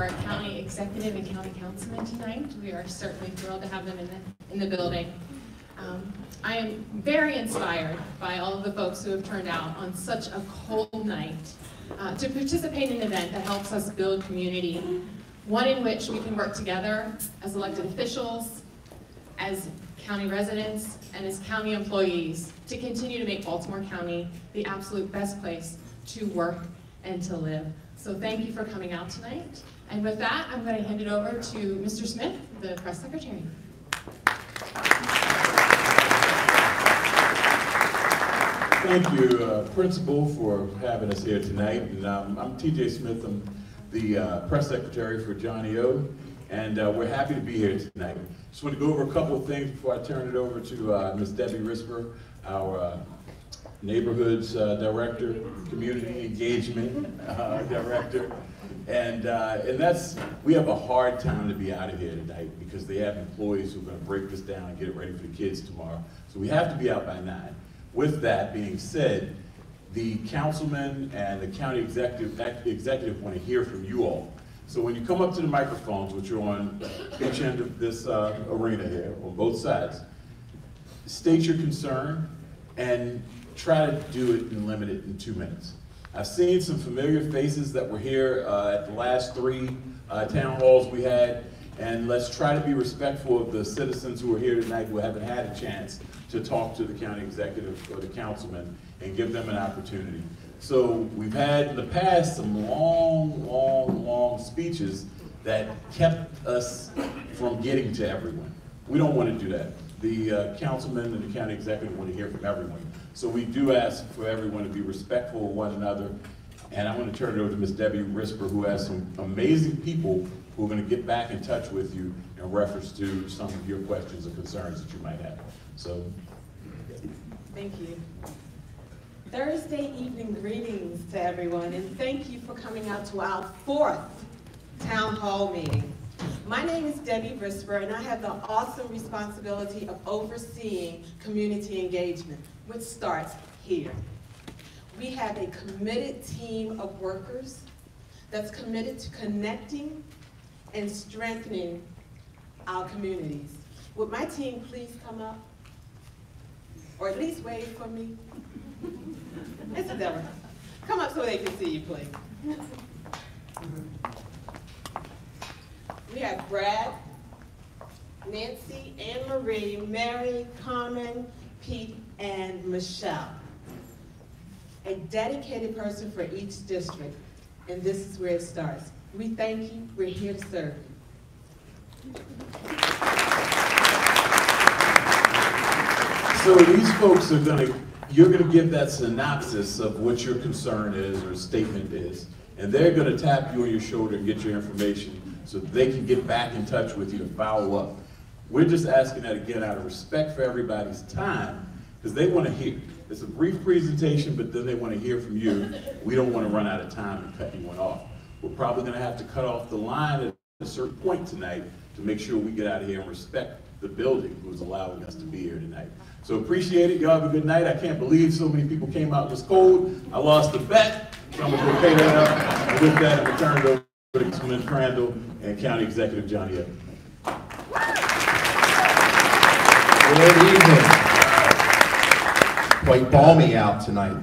our county executive and county councilman tonight. We are certainly thrilled to have them in the building. I am very inspired by all of the folks who have turned out on such a cold night to participate in an event that helps us build community, one in which we can work together as elected officials, as county residents, and as county employees to continue to make Baltimore County the absolute best place to work and to live. So thank you for coming out tonight. And with that, I'm going to hand it over to Mr. Smith, the press secretary. Thank you, Principal, for having us here tonight. And, I'm T.J. Smith. I'm the press secretary for Johnny O, and we're happy to be here tonight. Just want to go over a couple of things before I turn it over to Ms. Debbie Risper, our neighborhoods director, community engagement director. And we have a hard time to be out of here tonight because they have employees who are going to break this down and get it ready for the kids tomorrow. So we have to be out by 9. With that being said, the councilman and the county executive want to hear from you all. So when you come up to the microphones, which are on each end of this arena here, on both sides, state your concern and try to do it and limit it in 2 minutes. I've seen some familiar faces that were here at the last 3 town halls we had, and let's try to be respectful of the citizens who are here tonight who haven't had a chance to talk to the county executive or the councilman and give them an opportunity. So we've had in the past some long speeches that kept us from getting to everyone. We don't want to do that. The councilman and the county executive want to hear from everyone. So we do ask for everyone to be respectful of one another. And I'm going to turn it over to Ms. Debbie Risper, who has some amazing people who are going to get back in touch with you in reference to some of your questions or concerns that you might have. So, thank you. Thursday evening greetings to everyone, and thank you for coming out to our 4th town hall meeting. My name is Debbie Risper, and I have the awesome responsibility of overseeing community engagement, which starts here. We have a committed team of workers that's committed to connecting and strengthening our communities. Would my team please come up? Or at least wave for me? Mr. Deborah, come up so they can see you, please. We have Brad, Nancy, Anne Marie, Mary, Carmen, Pete, and Michelle. A dedicated person for each district, and this is where it starts. We thank you, we're here to serve you. So these folks are you're gonna give that synopsis of what your concern is or statement is, and they're gonna tap you on your shoulder and get your information so that they can get back in touch with you to follow up. We're just asking that again out of respect for everybody's time, because they want to hear. It's a brief presentation, but then they want to hear from you. We don't want to run out of time and cut anyone off. We're probably going to have to cut off the line at a certain point tonight to make sure we get out of here and respect the building who's allowing us to be here tonight. So appreciate it. Y'all have a good night. I can't believe so many people came out this cold. I lost the bet, so I'm going to go pay that up. And with that, I'm going to turn it over to Councilman Crandall and County Executive Johnny O. Good evening. Quite balmy out tonight.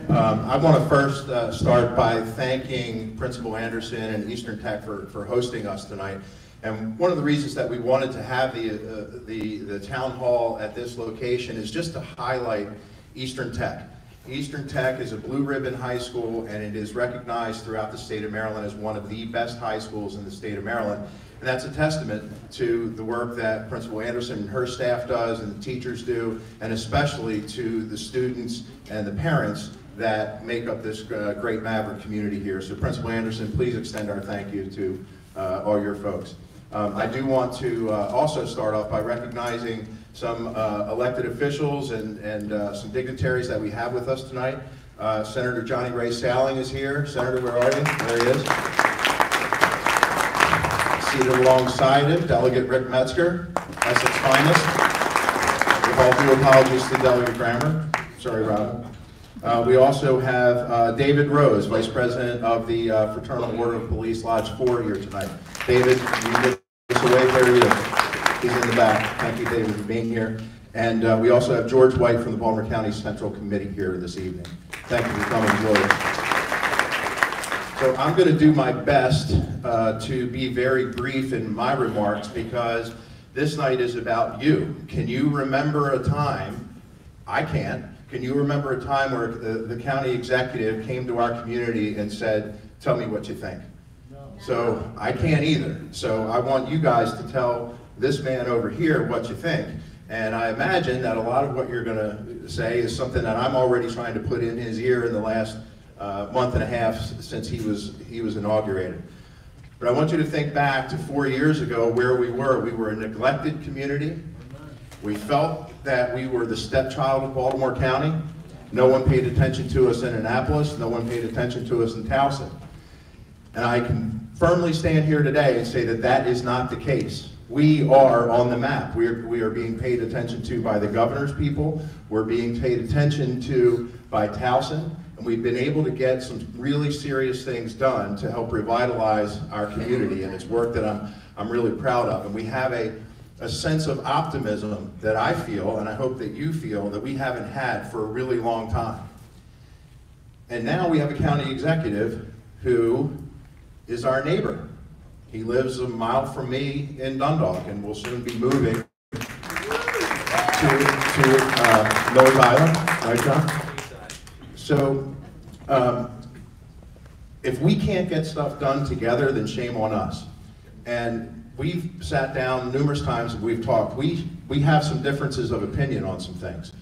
I want to first start by thanking Principal Anderson and Eastern Tech for hosting us tonight. And one of the reasons that we wanted to have the town hall at this location is just to highlight Eastern Tech. Eastern Tech is a blue ribbon high school, and it is recognized throughout the state of Maryland as one of the best high schools in the state of Maryland. And that's a testament to the work that Principal Anderson and her staff does and the teachers do, and especially to the students and the parents that make up this great Maverick community here. So Principal Anderson, please extend our thank you to all your folks. I do want to also start off by recognizing some elected officials and some dignitaries that we have with us tonight. Senator Johnny Ray Salling is here. Senator, where are you? There he is. Seated alongside him, Delegate Rick Metzger, Essex finest. With all due apologies to Delegate Grammer. Sorry, Robin. We also have David Rose, Vice President of the Fraternal Order of Police Lodge 4 here tonight. David, you give us a wave. There he is. He's in the back. Thank you, David, for being here. And we also have George White from the Baltimore County Central Committee here this evening. Thank you for coming, George. So I'm going to do my best to be very brief in my remarks because this night is about you. Can you remember a time, I can't, can you remember a time where the county executive came to our community and said, tell me what you think? No. So I can't either. So I want you guys to tell this man over here what you think. And I imagine that a lot of what you're going to say is something that I'm already trying to put in his ear in the last month and a half since he was inaugurated. But I want you to think back to 4 years ago where we were. We were a neglected community. We felt that we were the stepchild of Baltimore County. No one paid attention to us in Annapolis. No one paid attention to us in Towson. And I can firmly stand here today and say that that is not the case. We are on the map. We are being paid attention to by the governor's people. We're being paid attention to by Towson. And we've been able to get some really serious things done to help revitalize our community. And it's work that I'm really proud of. And we have a sense of optimism that I feel, and I hope that you feel, that we haven't had for a really long time. And now we have a county executive who is our neighbor. He lives a mile from me in Dundalk, and will soon be moving to Noah's Island, right, John? So, if we can't get stuff done together, then shame on us. And we've sat down numerous times and we've talked. We have some differences of opinion on some things.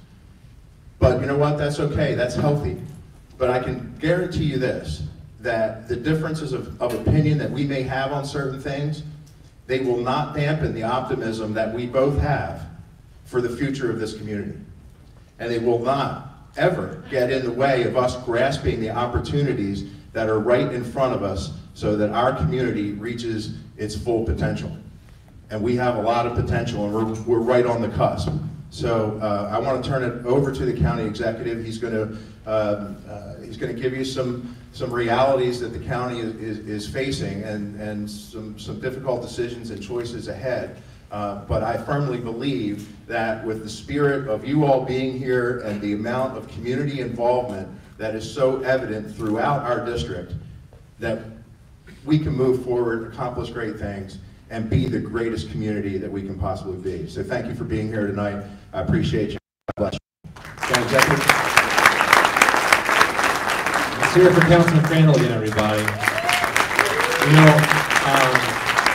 But you know what? That's okay. That's healthy. But I can guarantee you this, that the differences of opinion that we may have on certain things, they will not dampen the optimism that we both have for the future of this community. And they will not ever get in the way of us grasping the opportunities that are right in front of us so that our community reaches its full potential. And we have a lot of potential, and we're right on the cusp. So I want to turn it over to the county executive. He's going to give you some realities that the county is facing and some difficult decisions and choices ahead. But I firmly believe that with the spirit of you all being here and the amount of community involvement that is so evident throughout our district, that we can move forward, accomplish great things, and be the greatest community that we can possibly be. So thank you for being here tonight. I appreciate you. God bless you. County Executive. Let's hear it for Councilman Crandall again, everybody. You know,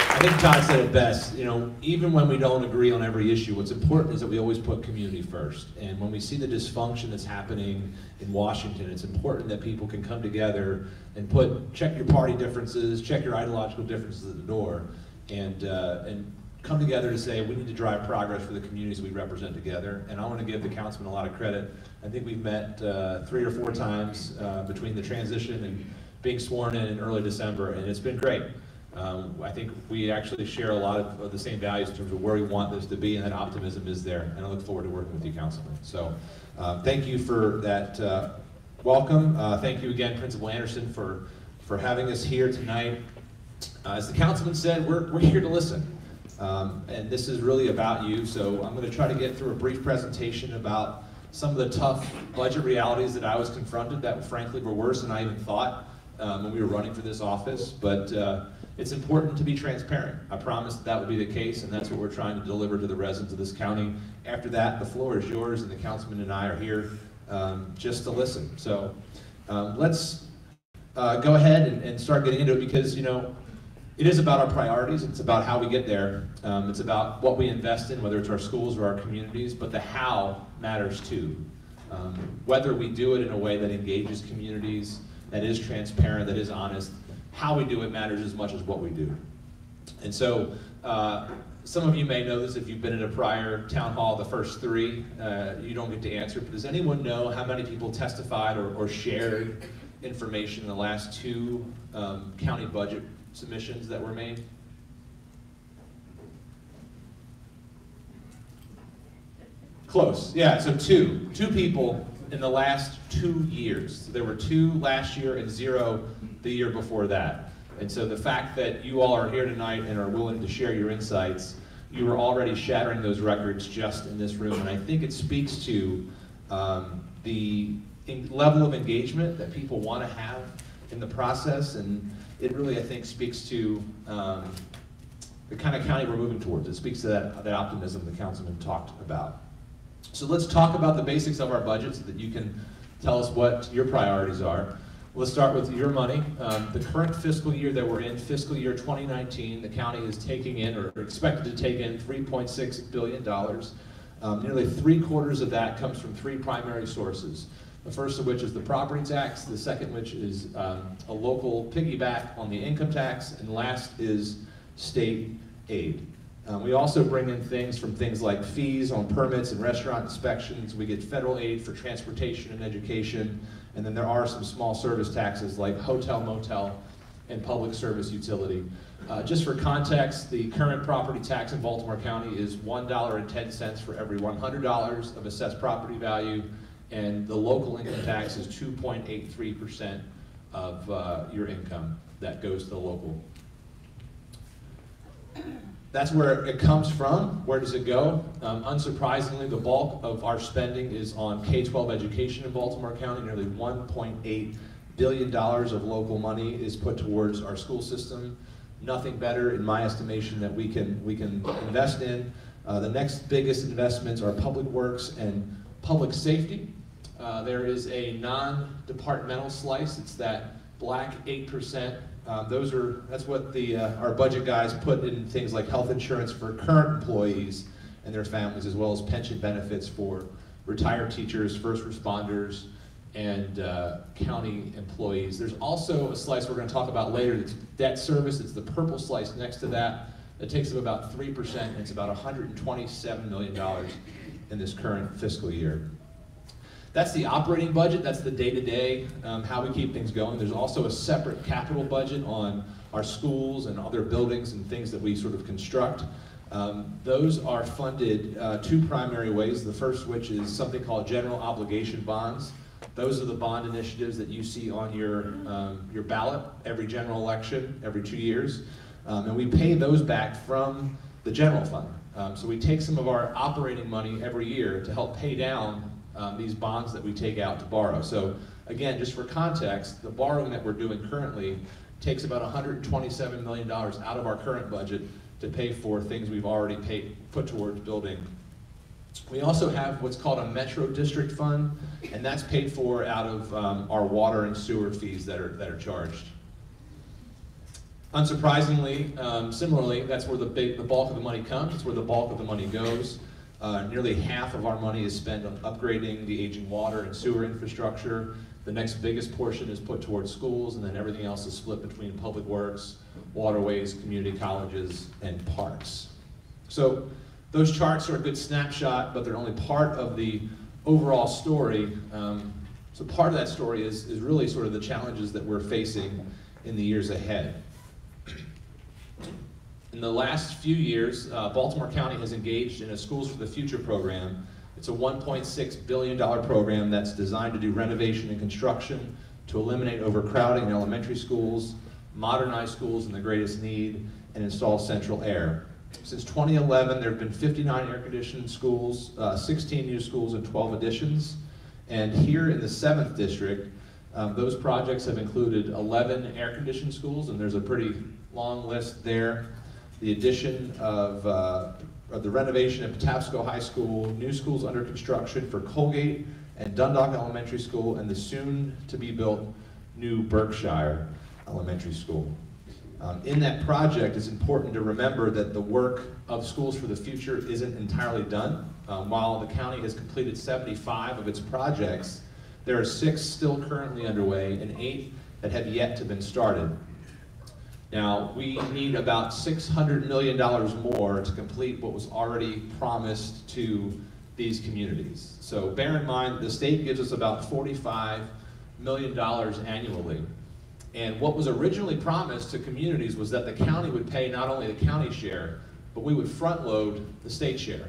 I think Todd said it best. You know, even when we don't agree on every issue, what's important is that we always put community first. And when we see the dysfunction that's happening in Washington, it's important that people can come together and check your party differences, check your ideological differences at the door, and come together to say we need to drive progress for the communities we represent together. And I want to give the councilman a lot of credit. I think we've met 3 or 4 times between the transition and being sworn in early December, and it's been great. I think we actually share a lot of the same values in terms of where we want this to be, and that optimism is there. And I look forward to working with you, Councilman. So thank you for that welcome. Thank you again, Principal Anderson, for having us here tonight. As the Councilman said, we're here to listen. And this is really about you. So I'm going to try to get through a brief presentation about some of the tough budget realities that I was confronted that frankly were worse than I even thought when we were running for this office. But it's important to be transparent. I promised that would be the case, and that's what we're trying to deliver to the residents of this county. After that, the floor is yours, and the councilman and I are here just to listen. So let's go ahead and start getting into it, because you know, it is about our priorities. It's about how we get there. It's about what we invest in, whether it's our schools or our communities, but the how matters too. Whether we do it in a way that engages communities, that is transparent, that is honest, how we do it matters as much as what we do. And so some of you may know this if you've been at a prior town hall, the first 3, you don't get to answer, but does anyone know how many people testified or shared information in the last 2 county budget submissions that were made? Close, yeah, so 2 people in the last 2 years. So there were 2 last year and 0 the year before that. And so the fact that you all are here tonight and are willing to share your insights, you are already shattering those records just in this room. And I think it speaks to the level of engagement that people want to have in the process, and it really, I think, speaks to the kind of county we're moving towards. It speaks to that optimism the councilman talked about. So let's talk about the basics of our budget so that you can tell us what your priorities are. Let's start with your money. The current fiscal year that we're in, fiscal year 2019, the county is taking in, or expected to take in, $3.6 billion. Nearly 3/4 of that comes from 3 primary sources. The first of which is the property tax, the second which is a local piggyback on the income tax, and last is state aid. We also bring in things like fees on permits and restaurant inspections. We get federal aid for transportation and education, and then there are some small service taxes like hotel, motel, and public service utility. Just for context, the current property tax in Baltimore County is $1.10 for every $100 of assessed property value, and the local income tax is 2.83% of your income that goes to the local. That's where it comes from. Where does it go? Unsurprisingly, the bulk of our spending is on K-12 education in Baltimore County. Nearly $1.8 billion of local money is put towards our school system. Nothing better, in my estimation, that we can invest in. The next biggest investments are public works and public safety. There is a non-departmental slice. It's that black 8%. That's what our budget guys put in things like health insurance for current employees and their families, as well as pension benefits for retired teachers, first responders, and county employees. There's also a slice we're going to talk about later that's debt service. It's the purple slice next to that. That takes up about 3%, and it's about $127 million in this current fiscal year. That's the operating budget. That's the day-to-day, how we keep things going. There's also a separate capital budget on our schools and other buildings and things that we sort of construct. Those are funded 2 primary ways. The first, which is something called general obligation bonds. Those are the bond initiatives that you see on your ballot every general election, every 2 years. And we pay those back from the general fund. So we take some of our operating money every year to help pay down these bonds that we take out to borrow. So again, just for context, the borrowing that we're doing currently takes about $127 million out of our current budget to pay for things we've already put towards building. We also have what's called a Metro District Fund, and that's paid for out of our water and sewer fees that are charged. Unsurprisingly, similarly, that's where the bulk of the money comes. It's where the bulk of the money goes. Nearly half of our money is spent on upgrading the aging water and sewer infrastructure. The next biggest portion is put towards schools, and then everything else is split between public works, waterways, community colleges, and parks. So those charts are a good snapshot, but they're only part of the overall story. So part of that story is really sort of the challenges that we're facing in the years ahead. In the last few years, Baltimore County has engaged in a Schools for the Future program. It's a $1.6 billion program that's designed to do renovation and construction to eliminate overcrowding in elementary schools, modernize schools in the greatest need, and install central air. Since 2011, there have been 59 air-conditioned schools, 16 new schools, and 12 additions. And here in the 7th district, those projects have included 11 air-conditioned schools, and there's a pretty long list there. The addition of the renovation of Patapsco High School, new schools under construction for Colgate and Dundalk Elementary School, and the soon-to-be-built new Berkshire Elementary School. In that project, it's important to remember that the work of Schools for the Future isn't entirely done. While the county has completed 75 of its projects, there are 6 still currently underway and 8 that have yet to been started. Now, we need about $600 million more to complete what was already promised to these communities. So bear in mind, the state gives us about $45 million annually. And what was originally promised to communities was that the county would pay not only the county share, but we would front load the state share.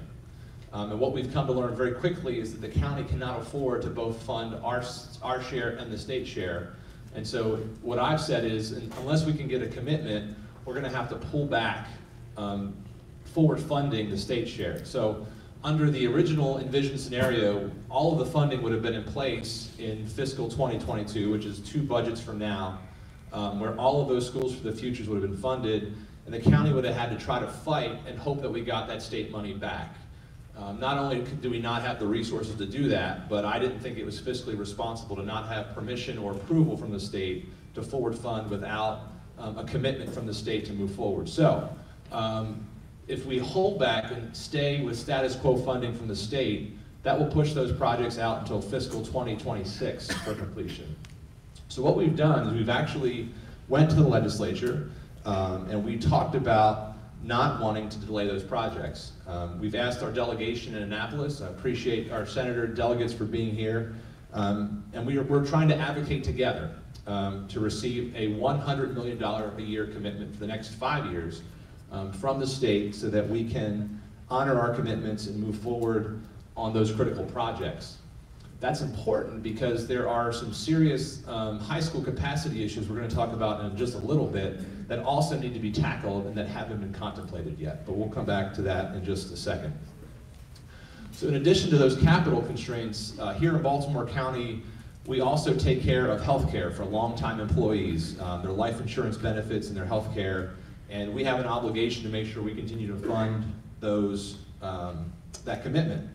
And what we've come to learn very quickly is that the county cannot afford to both fund our share and the state share. And so what I've said is, unless we can get a commitment, we're going to have to pull back forward funding the state share. So under the original envisioned scenario, all of the funding would have been in place in fiscal 2022, which is 2 budgets from now, where all of those schools for the futures would have been funded, and the county would have had to try to fight and hope that we got that state money back. Not only do we not have the resources to do that, but I didn't think it was fiscally responsible to not have permission or approval from the state to forward fund without a commitment from the state to move forward. So if we hold back and stay with status quo funding from the state, that will push those projects out until fiscal 2026 for completion. So what we've done is we've actually went to the legislature and we talked about not wanting to delay those projects. We've asked our delegation in Annapolis, I appreciate our senator delegates for being here, and we're trying to advocate together to receive a $100 million a year commitment for the next 5 years from the state so that we can honor our commitments and move forward on those critical projects. That's important because there are some serious high school capacity issues we're going to talk about in just a little bit that also need to be tackled and that haven't been contemplated yet, but we'll come back to that in just a second. So in addition to those capital constraints, here in Baltimore County, we also take care of health care for longtime employees, their life insurance benefits and their health care, and we have an obligation to make sure we continue to fund those, that commitment.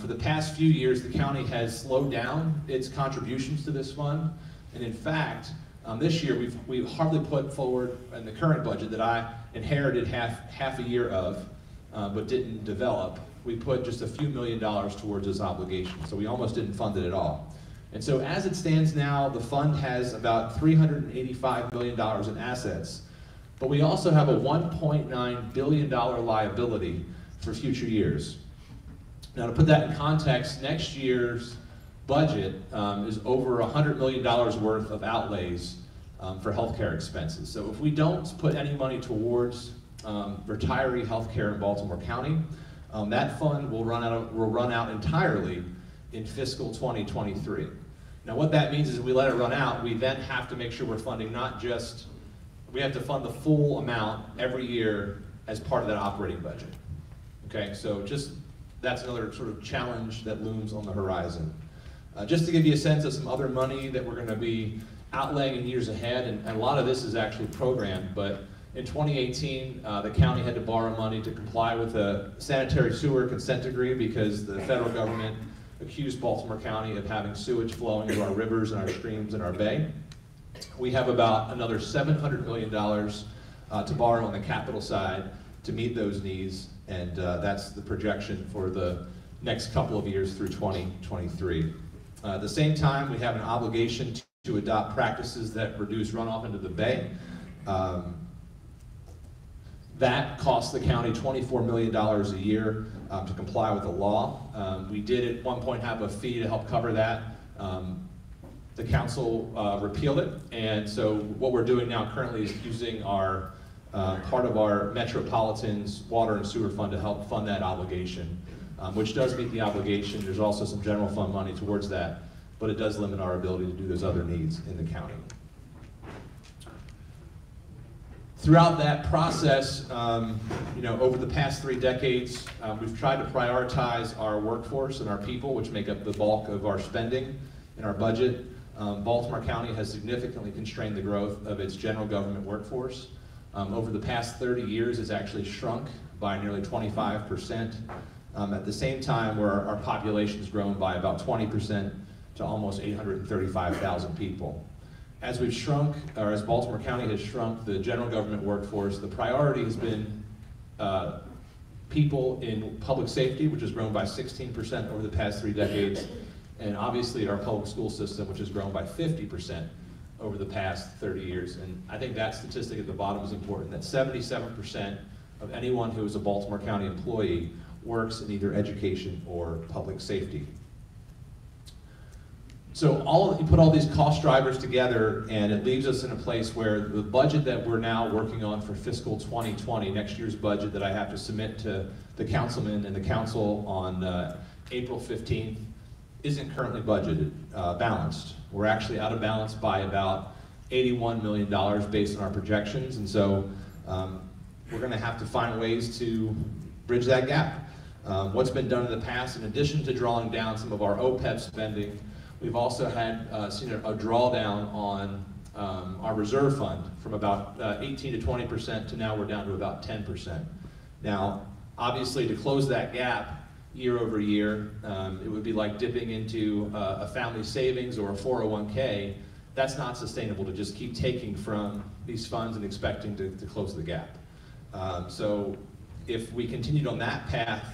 For the past few years, the county has slowed down its contributions to this fund, and in fact, this year we've hardly put forward in the current budget that I inherited half a year of, but didn't develop. We put just a few $1 million towards this obligation, so we almost didn't fund it at all. And so as it stands now, the fund has about $385 million in assets, but we also have a $1.9 billion liability for future years. Now to put that in context, next year's budget is over $100 million worth of outlays for healthcare expenses. So if we don't put any money towards retiree healthcare in Baltimore County, that fund will run out entirely in fiscal 2023. Now what that means is if we let it run out, we then have to make sure we're funding we have to fund the full amount every year as part of that operating budget. Okay, so that's another sort of challenge that looms on the horizon. Just to give you a sense of some other money that we're going to be outlaying in years ahead, and a lot of this is actually programmed, but in 2018, the county had to borrow money to comply with a sanitary sewer consent decree because the federal government accused Baltimore County of having sewage flowing into our rivers and our streams and our bay. We have about another $700 million to borrow on the capital side to meet those needs, and that's the projection for the next couple of years through 2023. At the same time, we have an obligation to adopt practices that reduce runoff into the bay. That costs the county $24 million a year to comply with the law. We did at one point have a fee to help cover that. The council repealed it, and so what we're doing now currently is using our part of our Metropolitan's water and sewer fund to help fund that obligation, which does meet the obligation. There's also some general fund money towards that, but it does limit our ability to do those other needs in the county. Throughout that process, over the past 3 decades, we've tried to prioritize our workforce and our people, which make up the bulk of our spending in our budget. Baltimore County has significantly constrained the growth of its general government workforce. Over the past 30 years, it's actually shrunk by nearly 25%. At the same time, where our population has grown by about 20% to almost 835,000 people. As we've shrunk, or as Baltimore County has shrunk the general government workforce, the priority has been people in public safety, which has grown by 16% over the past 3 decades, and obviously our public school system, which has grown by 50% over the past 30 years. And I think that statistic at the bottom is important, that 77% of anyone who is a Baltimore County employee works in either education or public safety. So you put all these cost drivers together, and it leaves us in a place where the budget that we're now working on for fiscal 2020, next year's budget that I have to submit to the councilman and the council on April 15th, isn't currently budgeted, balanced. We're actually out of balance by about $81 million based on our projections, and so we're going to have to find ways to bridge that gap. What's been done in the past, in addition to drawing down some of our OPEB spending, we've also had seen a drawdown on our reserve fund from about 18 to 20% to now we're down to about 10%. Now, obviously, to close that gap year over year, it would be like dipping into a family savings or a 401k. That's not sustainable to just keep taking from these funds and expecting to close the gap. So if we continued on that path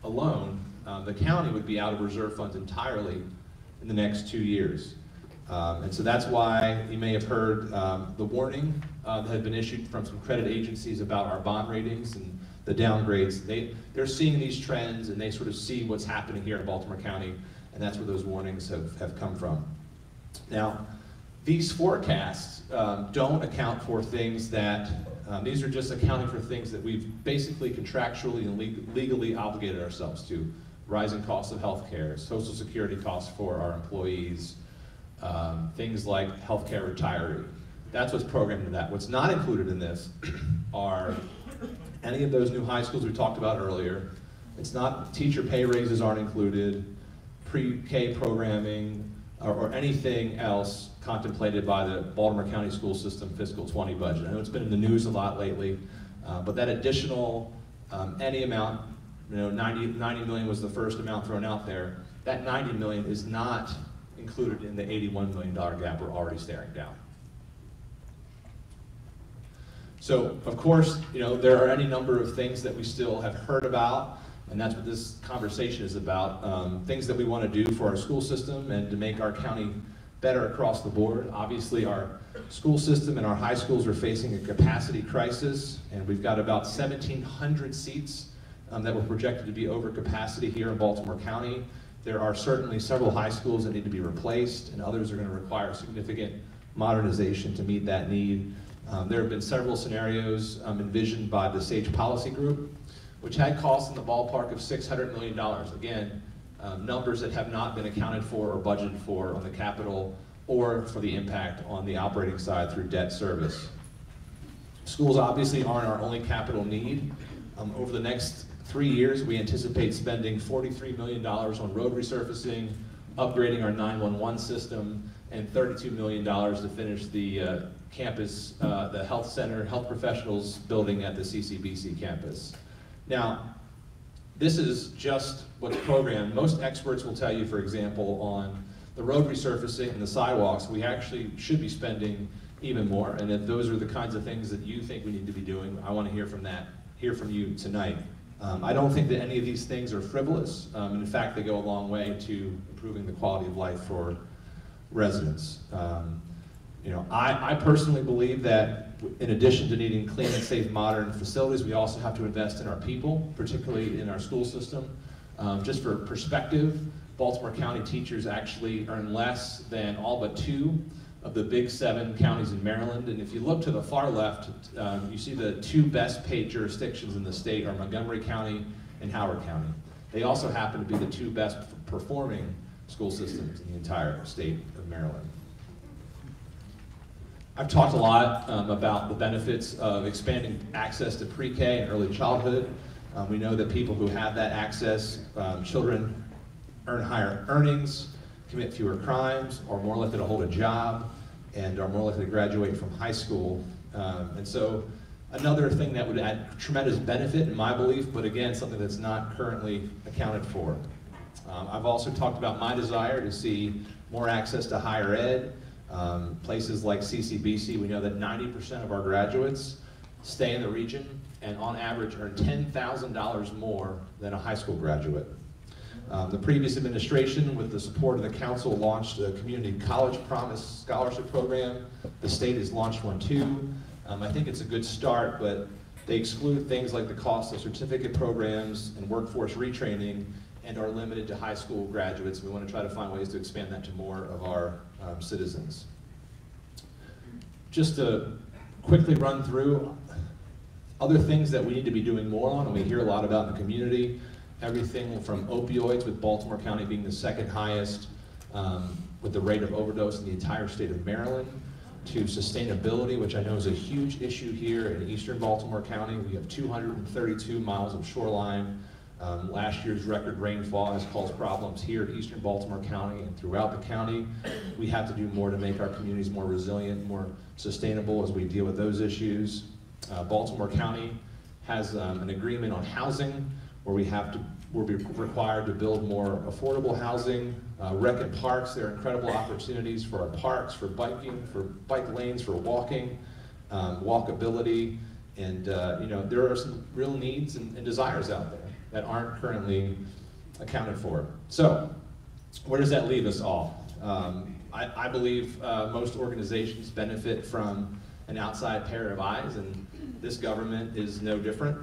alone, the county would be out of reserve funds entirely in the next 2 years. And so that's why you may have heard the warning that had been issued from some credit agencies about our bond ratings and the downgrades. They're seeing these trends, and they sort of see what's happening here in Baltimore County, and that's where those warnings have come from. Now, these forecasts don't account for things that, these are just accounting for things that we've basically contractually and legally obligated ourselves to. Rising costs of healthcare, Social Security costs for our employees, things like healthcare retiree. That's what's programmed in that. What's not included in this are any of those new high schools we talked about earlier. It's not, teacher pay raises aren't included, pre-K programming, or anything else contemplated by the Baltimore County School System fiscal 20 budget. I know it's been in the news a lot lately, but that additional, any amount, 90 million was the first amount thrown out there. That 90 million is not included in the $81 million gap we're already staring down. So, of course, there are any number of things that we still have heard about, and that's what this conversation is about, things that we want to do for our school system and to make our county better across the board. Obviously, our school system and our high schools are facing a capacity crisis, and we've got about 1,700 seats that were projected to be over capacity here in Baltimore County. There are certainly several high schools that need to be replaced, and others are going to require significant modernization to meet that need. There have been several scenarios envisioned by the SAGE Policy Group, which had costs in the ballpark of $600 million. Again, numbers that have not been accounted for or budgeted for on the capital or for the impact on the operating side through debt service. Schools obviously aren't our only capital need. Over the next 3 years, we anticipate spending $43 million on road resurfacing, upgrading our 911 system, and $32 million to finish the campus, the health center, health professionals building at the CCBC campus. Now, this is just what's programmed. Most experts will tell you, for example, on the road resurfacing and the sidewalks, we actually should be spending even more. And if those are the kinds of things that you think we need to be doing, I want to hear from you tonight. I don't think that any of these things are frivolous. In fact, they go a long way to improving the quality of life for residents. I personally believe that in addition to needing clean and safe modern facilities, we also have to invest in our people, particularly in our school system. Just for perspective, Baltimore County teachers actually earn less than all but 2 of the big 7 counties in Maryland. And if you look to the far left, you see the 2 best paid jurisdictions in the state are Montgomery County and Howard County. They also happen to be the 2 best performing school systems in the entire state of Maryland. I've talked a lot about the benefits of expanding access to pre-K and early childhood. We know that people who have that access, children earn higher earnings, commit fewer crimes, are more likely to hold a job, and are more likely to graduate from high school. And so another thing that would add tremendous benefit in my belief, but again, something that's not currently accounted for. I've also talked about my desire to see more access to higher ed. Places like CCBC, we know that 90% of our graduates stay in the region and on average earn $10,000 more than a high school graduate. The previous administration, with the support of the council, launched a Community College Promise Scholarship Program. The state has launched one too. I think it's a good start, but they exclude things like the cost of certificate programs and workforce retraining, and are limited to high school graduates. We want to try to find ways to expand that to more of our citizens. Just to quickly run through other things that we need to be doing more on, and we hear a lot about in the community. Everything from opioids, with Baltimore County being the second highest with the rate of overdose in the entire state of Maryland, to sustainability, which I know is a huge issue here in eastern Baltimore County. We have 232 miles of shoreline. Last year's record rainfall has caused problems here in eastern Baltimore County and throughout the county. We have to do more to make our communities more resilient, more sustainable as we deal with those issues. Baltimore County has an agreement on housing where we're required to build more affordable housing. Rec and parks, there are incredible opportunities for our parks, for biking, for bike lanes, for walking, walkability, and there are some real needs and desires out there that aren't currently accounted for. So, where does that leave us all? I believe most organizations benefit from an outside pair of eyes, and this government is no different.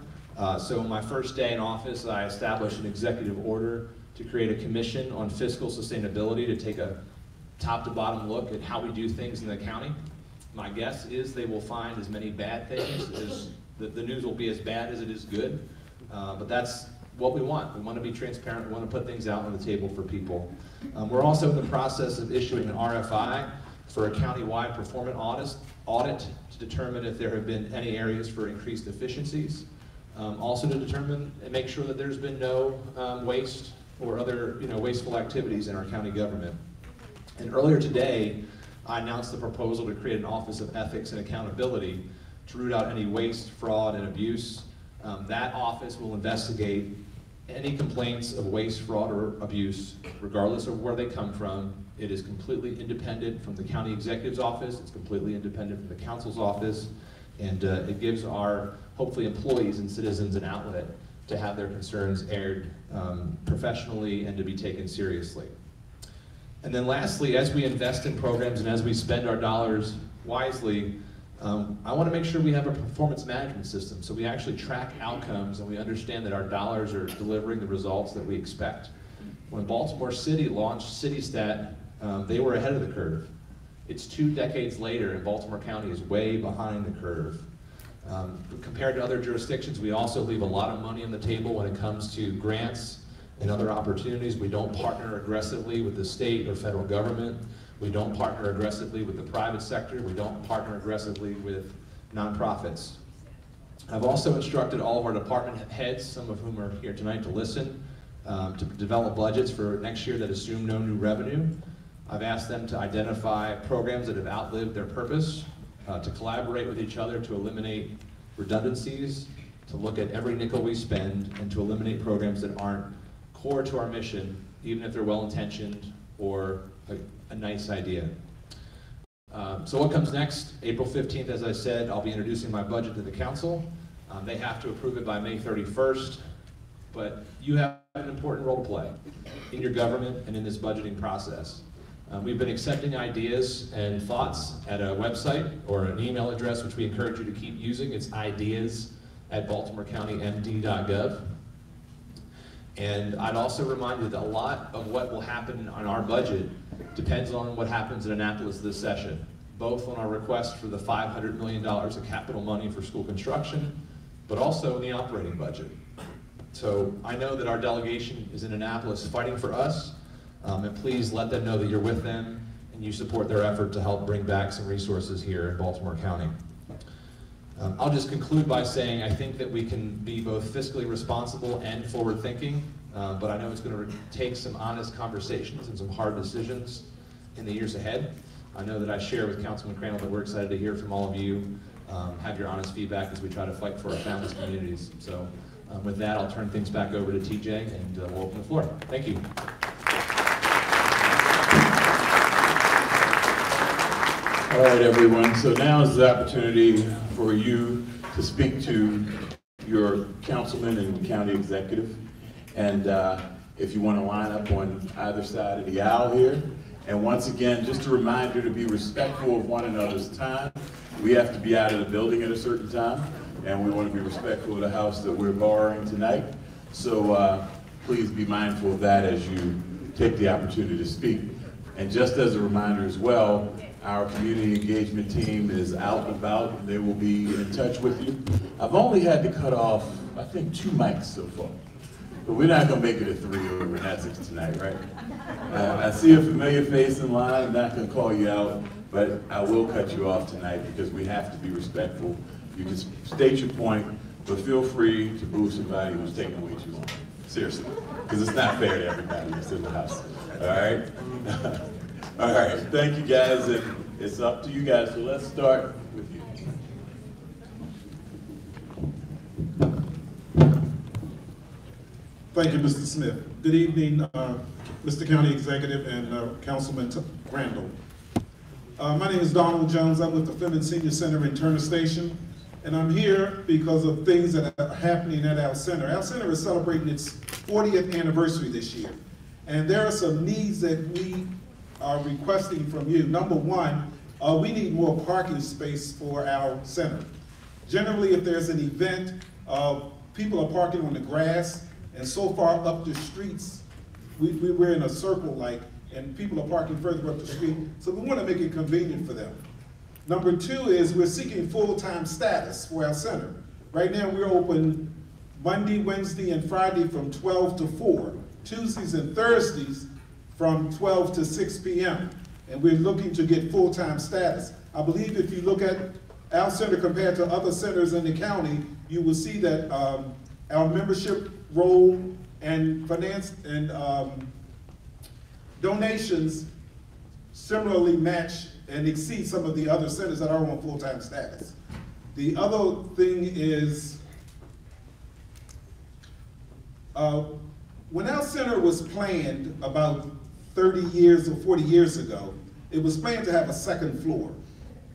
So my first day in office, I established an executive order to create a commission on fiscal sustainability to take a top to bottom look at how we do things in the county. My guess is they will find as many bad things as the news will be as bad as it is good, but that's what we want. We want to be transparent. We want to put things out on the table for people. We're also in the process of issuing an RFI for a countywide performance audit to determine if there have been any areas for increased efficiencies. Also to determine and make sure that there's been no waste or other wasteful activities in our county government. And earlier today, I announced the proposal to create an Office of Ethics and Accountability to root out any waste, fraud, and abuse. That office will investigate any complaints of waste, fraud, or abuse, regardless of where they come from. It is completely independent from the county executive's office. It's completely independent from the council's office. And it gives our, hopefully, employees and citizens an outlet to have their concerns aired professionally and to be taken seriously. And then lastly, as we invest in programs and as we spend our dollars wisely, I want to make sure we have a performance management system so we actually track outcomes and we understand that our dollars are delivering the results that we expect. When Baltimore City launched CityStat, they were ahead of the curve. It's 2 decades later and Baltimore County is way behind the curve. Compared to other jurisdictions, we also leave a lot of money on the table when it comes to grants and other opportunities. We don't partner aggressively with the state or federal government. We don't partner aggressively with the private sector. We don't partner aggressively with nonprofits. I've also instructed all of our department heads, some of whom are here tonight to listen, to develop budgets for next year that assume no new revenue. I've asked them to identify programs that have outlived their purpose, to collaborate with each other to eliminate redundancies, to look at every nickel we spend, and to eliminate programs that aren't core to our mission, even if they're well-intentioned or a nice idea. So what comes next? April 15th, as I said, I'll be introducing my budget to the council. They have to approve it by May 31st, but you have an important role to play in your government and in this budgeting process. We've been accepting ideas and thoughts at a website or an email address, which we encourage you to keep using. It's ideas@baltimorecountymd.gov. And I'd also remind you that a lot of what will happen on our budget depends on what happens in Annapolis this session, both on our request for the $500 million of capital money for school construction, but also in the operating budget. So I know that our delegation is in Annapolis fighting for us, and please let them know that you're with them and you support their effort to help bring back some resources here in Baltimore County. I'll just conclude by saying I think that we can be both fiscally responsible and forward-thinking, but I know it's going to take some honest conversations and some hard decisions in the years ahead. I know that I share with Councilman Crandall that we're excited to hear from all of you, have your honest feedback as we try to fight for our families' communities. So with that, I'll turn things back over to TJ and we'll open the floor. Thank you. All right, everyone. So now is the opportunity for you to speak to your councilman and county executive. And if you want to line up on either side of the aisle here. And once again, just a reminder to be respectful of one another's time. We have to be out of the building at a certain time, and we want to be respectful of the house that we're borrowing tonight. So please be mindful of that as you take the opportunity to speak. And just as a reminder as well, our community engagement team is out and about. They will be in touch with you. I've only had to cut off, I think, 2 mics so far. But we're not gonna make it a 3 over in Essex tonight, right? I see a familiar face in line. I'm not gonna call you out, but I will cut you off tonight because we have to be respectful. You can state your point, but feel free to boo somebody who's taking way too long. Seriously, because it's not fair to everybody that's in the house. All right? All right, thank you guys, and it's up to you guys, so let's start with you. Thank you, Mr. Smith. Good evening, Mr. County Executive and Councilman Randall. My name is Donald Jones. I'm with the Fleming Senior Center in Turner Station, and I'm here because of things that are happening at our center. Our center is celebrating its 40th anniversary this year, and there are some needs that we are requesting from you. Number one, we need more parking space for our center. Generally, if there's an event, people are parking on the grass, and so far up the streets, we're in a circle like, and people are parking further up the street, so we want to make it convenient for them. Number two is we're seeking full-time status for our center. Right now we're open Monday, Wednesday, and Friday from 12 to 4, Tuesdays and Thursdays from 12 to 6 p.m. And we're looking to get full-time status. I believe if you look at our center compared to other centers in the county, you will see that our membership roll and finance and donations similarly match and exceed some of the other centers that are on full-time status. The other thing is, when our center was planned about 30 years or 40 years ago, it was planned to have a second floor.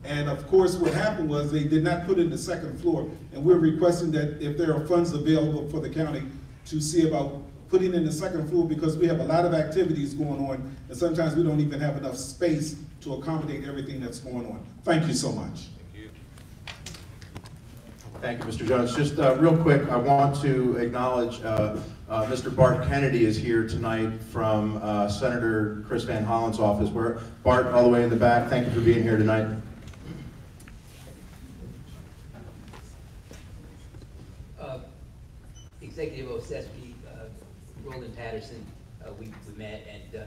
And of course, what happened was they did not put in the second floor, and we're requesting that if there are funds available for the county to see about putting in the second floor, because we have a lot of activities going on, and sometimes we don't even have enough space to accommodate everything that's going on. Thank you so much. Thank you, Mr. Jones. Just real quick, I want to acknowledge Mr. Bart Kennedy is here tonight from Senator Chris Van Hollen's office. We're Bart, all the way in the back. Thank you for being here tonight. Executive Osesky, Roland Patterson, we met, and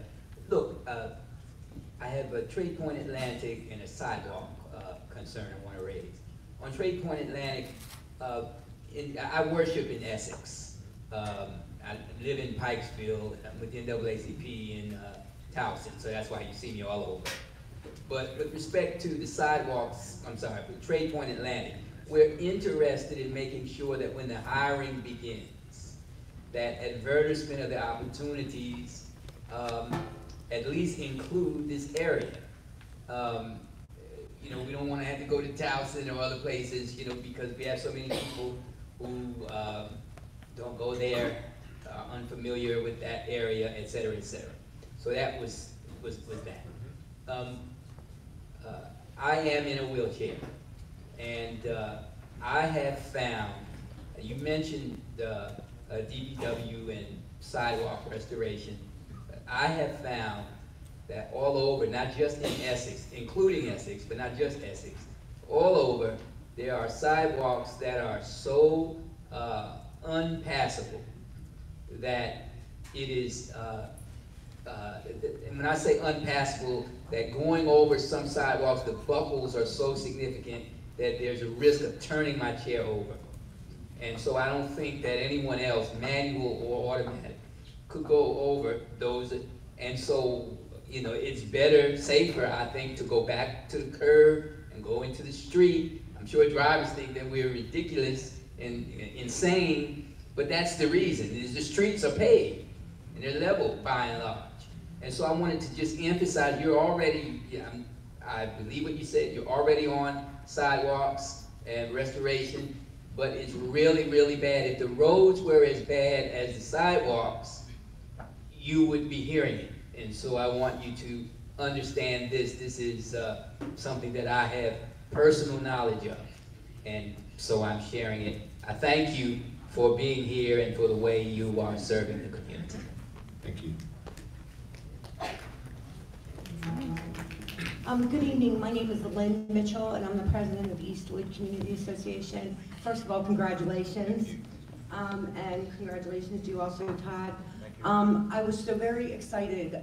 look, I have a Trade Point Atlantic and a sidewalk concern I want to raise. On Trade Point Atlantic, I worship in Essex. I live in Pikesville. I'm with the NAACP in Towson, so that's why you see me all over. But with respect to the sidewalks, with Trade Point Atlantic, we're interested in making sure that when the hiring begins, that advertisement of the opportunities at least include this area. You know, we don't want to have to go to Towson or other places, you know, because we have so many people who don't go there, are unfamiliar with that area, et cetera, et cetera. So that was that. I am in a wheelchair, and I have found, you mentioned DPW and sidewalk restoration. I have found that all over, not just in Essex, including Essex, but not just Essex, all over, there are sidewalks that are so unpassable that it is, and when I say unpassable, that going over some sidewalks, the buckles are so significant that there's a risk of turning my chair over. And so I don't think that anyone else, manual or automatic, could go over those. And so, you know, it's better, safer, I think, to go back to the curb and go into the street. I'm sure drivers think that we're ridiculous and insane, but that's the reason. Is the streets are paved and they're level by and large. And so I wanted to just emphasize, you're already, I believe what you said, you're already on sidewalks and restoration, but it's really, really bad. If the roads were as bad as the sidewalks, you would be hearing it. And so I want you to understand this. This is something that I have personal knowledge of. And so I'm sharing it. I thank you for being here and for the way you are serving the community. Thank you. Good evening. My name is Lynn Mitchell, and I'm the president of Eastwood Community Association. First of all, congratulations. And congratulations to you also, Todd. I was so very excited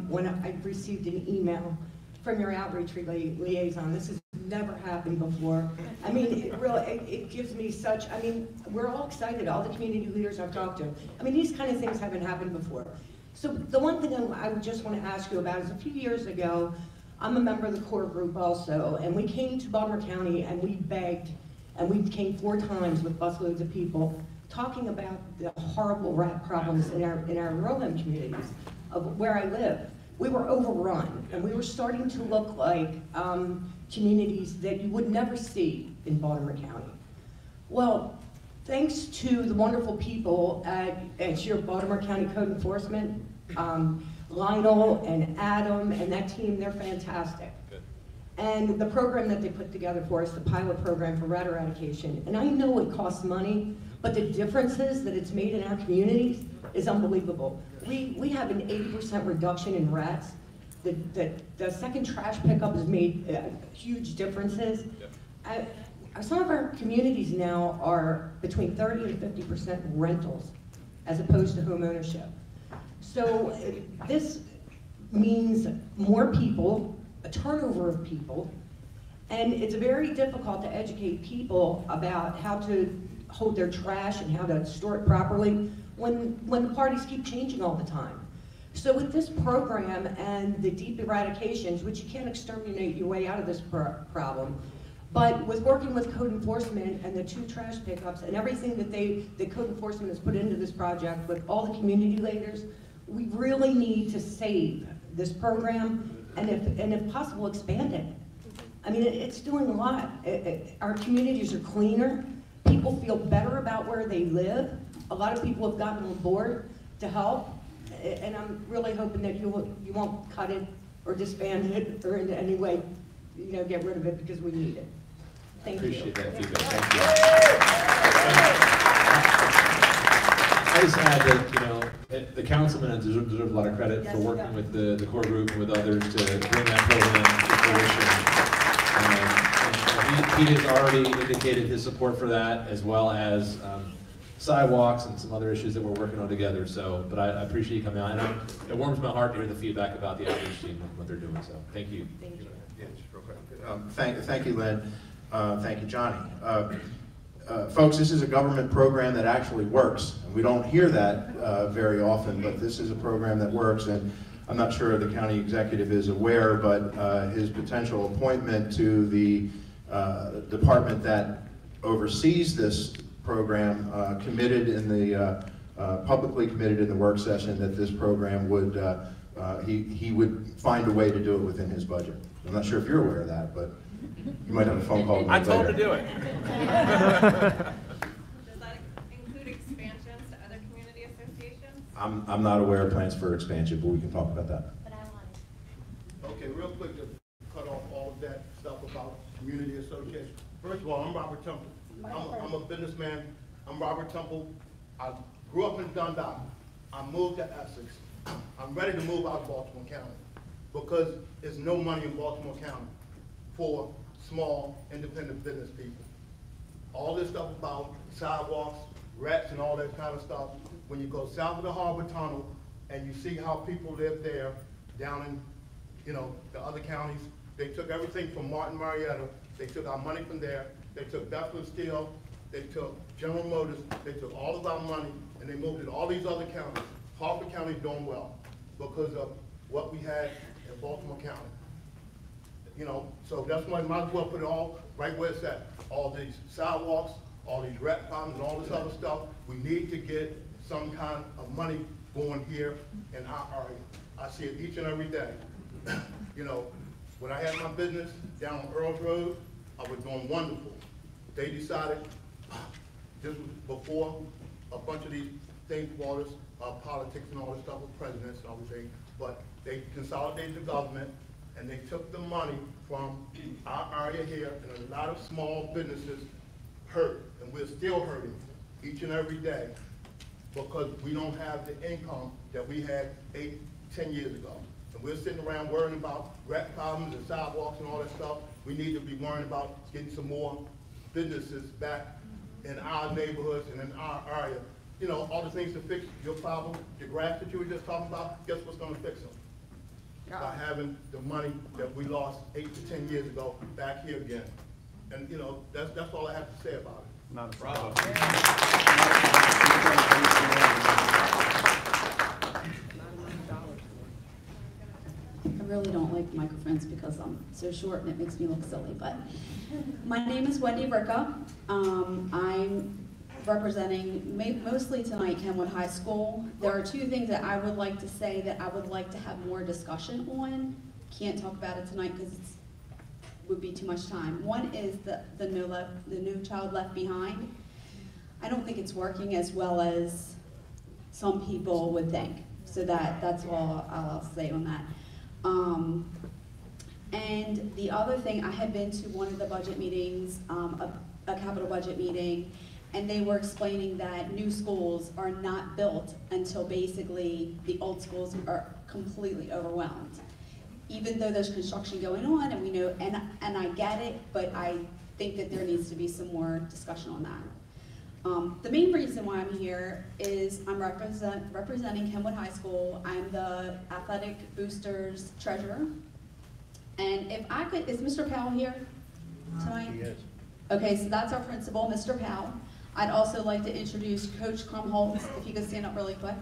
when I received an email from your outreach liaison. This has never happened before. I mean, it gives me such, I mean, we're all excited, all the community leaders I've talked to. I mean, these kind of things haven't happened before. So the one thing I would just want to ask you about is a few years ago, I'm a member of the core group also, and we came to Baltimore County and we begged, and we came 4 times with busloads of people talking about the horrible rat problems in our rural communities of where I live. We were overrun, and we were starting to look like communities that you would never see in Baltimore County. Well, thanks to the wonderful people at your Baltimore County Code Enforcement, Lionel and Adam and that team, they're fantastic. Good. And the program that they put together for us, the pilot program for rat eradication, and I know it costs money, but the differences that it's made in our communities is unbelievable. We have an 80% reduction in rats. The second trash pickup has made huge differences. Yep. Some of our communities now are between 30 and 50% rentals as opposed to home ownership. So this means more people, a turnover of people, and it's very difficult to educate people about how to hold their trash and how to store it properly when the parties keep changing all the time. So with this program and the deep eradications, which you can't exterminate your way out of this problem, but with working with code enforcement and the 2 trash pickups and everything that code enforcement has put into this project with all the community leaders, we really need to save this program and if possible, expand it. I mean, it's doing a lot. Our communities are cleaner. People feel better about where they live. A lot of people have gotten on board to help, and I'm really hoping that you won't cut it or disband it or in any way, get rid of it because we need it. Thank you. Appreciate that feedback. Thank you. I just add that, the councilman deserves a lot of credit for working with the core group and with others to bring that program to fruition. He has already indicated his support for that, as well as sidewalks and some other issues that we're working on together. So, but I appreciate you coming out, and it warms my heart to hear the feedback about the outreach team and what they're doing. So, thank you. Thank you. Yeah, just real quick. Thank you, Lynn. Thank you, Johnny. Folks, this is a government program that actually works. And we don't hear that very often, but this is a program that works. And I'm not sure the county executive is aware, but his potential appointment to the department that oversees this program publicly committed in the work session that this program would, he would find a way to do it within his budget. I'm not sure if you're aware of that, but you might have a phone call with me later. I told him to do it. Does that include expansions to other community associations? I'm not aware of plans for expansion, but we can talk about that. But I want it. Okay, real quick to cut off all of that stuff about community association. First of all, I'm Robert Temple. I'm a businessman. I'm Robert Temple. I grew up in Dundalk. I moved to Essex. I'm ready to move out of Baltimore County because there's no money in Baltimore County for small independent business people. All this stuff about sidewalks, rats and all that kind of stuff, when you go south of the Harbor Tunnel and you see how people live there down in the other counties, they took everything from Martin Marietta, they took our money from there, they took Bethlehem Steel, they took General Motors, they took all of our money and they moved it to all these other counties. Harford County is doing well because of what we had in Baltimore County. So that's why I might as well put it all right where it's at. All these sidewalks, all these rat problems and all this other stuff, we need to get some kind of money going here in our area. I see it each and every day. When I had my business down on Earls Road, I was doing wonderful. They decided, this was before a bunch of these things brought us, politics and all this stuff with presidents and everything, but they consolidated the government and they took the money from our area here, and a lot of small businesses hurt, and we're still hurting each and every day because we don't have the income that we had 8, 10 years ago. And we're sitting around worrying about rat problems and sidewalks and all that stuff. We need to be worrying about getting some more businesses back in our neighborhoods and in our area. You know, all the things to fix your problem, the grass that you were just talking about, guess what's gonna fix them? By having the money that we lost 8 to 10 years ago back here again. And you know, that's all I have to say about it. Not a problem. I really don't like microphones because I'm so short and it makes me look silly, but my name is Wendy Ricca. I'm representing mostly tonight Kenwood High School. There are two things that I would like to say that I would like to have more discussion on. Can't talk about it tonight because it would be too much time. One is the No Child Left Behind. I don't think it's working as well as some people would think. So that's all I'll say on that. And the other thing, I had been to one of the budget meetings, a capital budget meeting, and they were explaining that new schools are not built until basically the old schools are completely overwhelmed. Even though there's construction going on, and we know, and I get it, but I think that there needs to be some more discussion on that. The main reason why I'm here is I'm representing Kenwood High School. I'm the athletic boosters treasurer. And if I could, is Mr. Powell here tonight? Yes. Okay, so that's our principal, Mr. Powell. I'd also like to introduce Coach Krumholtz, if you could stand up really quick.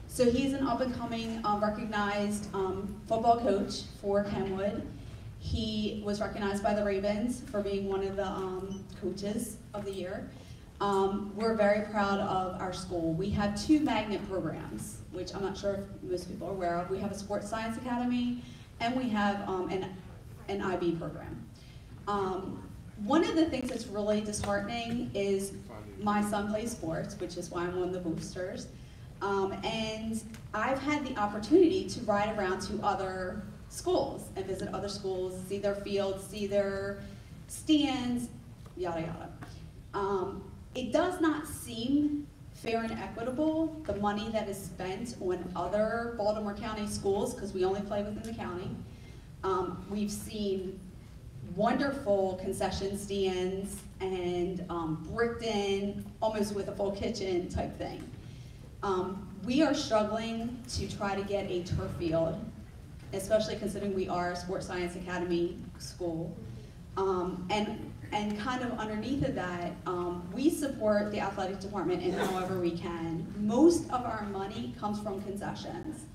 So he's an up-and-coming, recognized football coach for Kenwood. He was recognized by the Ravens for being one of the coaches of the year. We're very proud of our school. We have 2 magnet programs, which I'm not sure if most people are aware of. We have a sports science academy, and we have an IB program. One of the things that's really disheartening is my son plays sports, which is why I'm one of the boosters. And I've had the opportunity to ride around to other schools and visit other schools, see their fields, see their stands, yada yada. It does not seem fair and equitable, the money that is spent on other Baltimore County schools, because we only play within the county. We've seen wonderful concession stands and bricked in, almost with a full kitchen type thing. We are struggling to try to get a turf field, especially considering we are a Sports Science Academy school. And kind of underneath of that, we support the athletic department in however we can. Most of our money comes from concessions.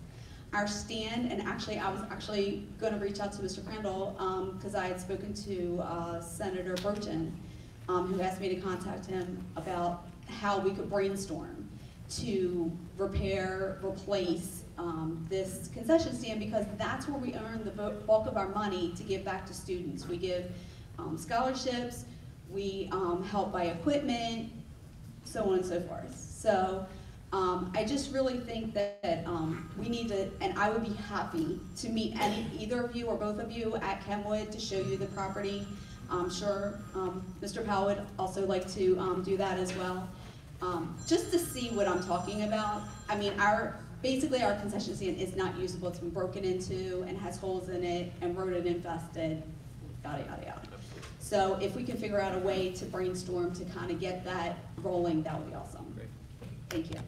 Our stand, and actually I was actually going to reach out to Mr. Crandall because I had spoken to Senator Burchin, who asked me to contact him about how we could brainstorm to repair, replace this concession stand, because that's where we earn the bulk of our money to give back to students. We give scholarships, we help buy equipment, so on and so forth. So I just really think that we need to, and I would be happy to meet either of you or both of you at Kenwood to show you the property. I'm sure Mr. Powell would also like to do that as well. Just to see what I'm talking about. I mean, basically our concession stand is not usable. It's been broken into and has holes in it and rodent infested, yada, yada, yada. So if we can figure out a way to brainstorm to kind of get that rolling, that would be awesome. Thank you.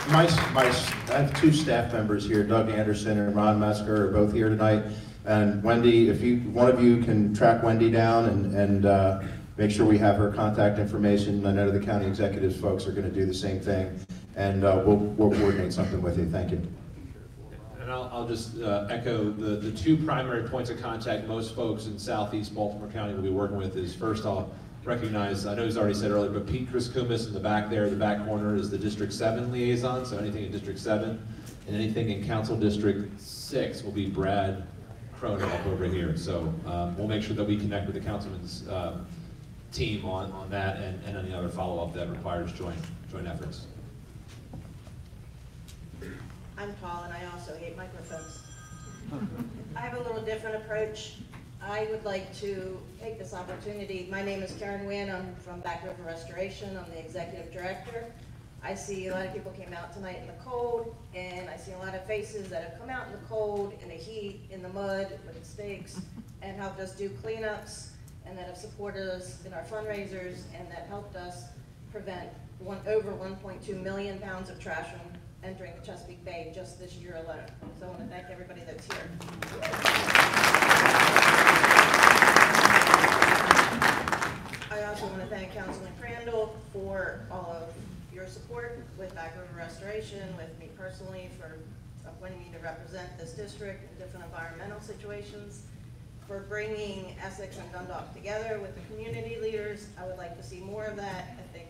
I have 2 staff members here, Doug Anderson and Ron Mesker, are both here tonight. And Wendy, if one of you can track Wendy down and make sure we have her contact information. I know the county executives folks are going to do the same thing, and we'll coordinate something with you. Thank you. And I'll just echo the 2 primary points of contact most folks in Southeast Baltimore County will be working with is, first I'll recognize, I know he's already said earlier, but Pete Kumis in the back there, the back corner, is the District 7 liaison, so anything in District 7 and anything in Council District 6 will be Brad Cronin up over here. So we'll make sure that we connect with the councilman's team on that and any other follow-up that requires joint efforts. I'm Paul, and I also hate microphones. I have a little different approach. I would like to take this opportunity. My name is Karen Wynn. I'm from Back River Restoration. I'm the executive director. I see a lot of people came out tonight in the cold, and I see a lot of faces that have come out in the cold, in the heat, in the mud, with the stakes, and helped us do cleanups, and that have supported us in our fundraisers, and that helped us prevent over 1.2 million pounds of trash from entering the Chesapeake Bay just this year alone. So I want to thank everybody that's here. I also want to thank Councilman Crandall for all of your support with Back River Restoration, with me personally for appointing me to represent this district in different environmental situations, for bringing Essex and Dundalk together with the community leaders. I would like to see more of that. I think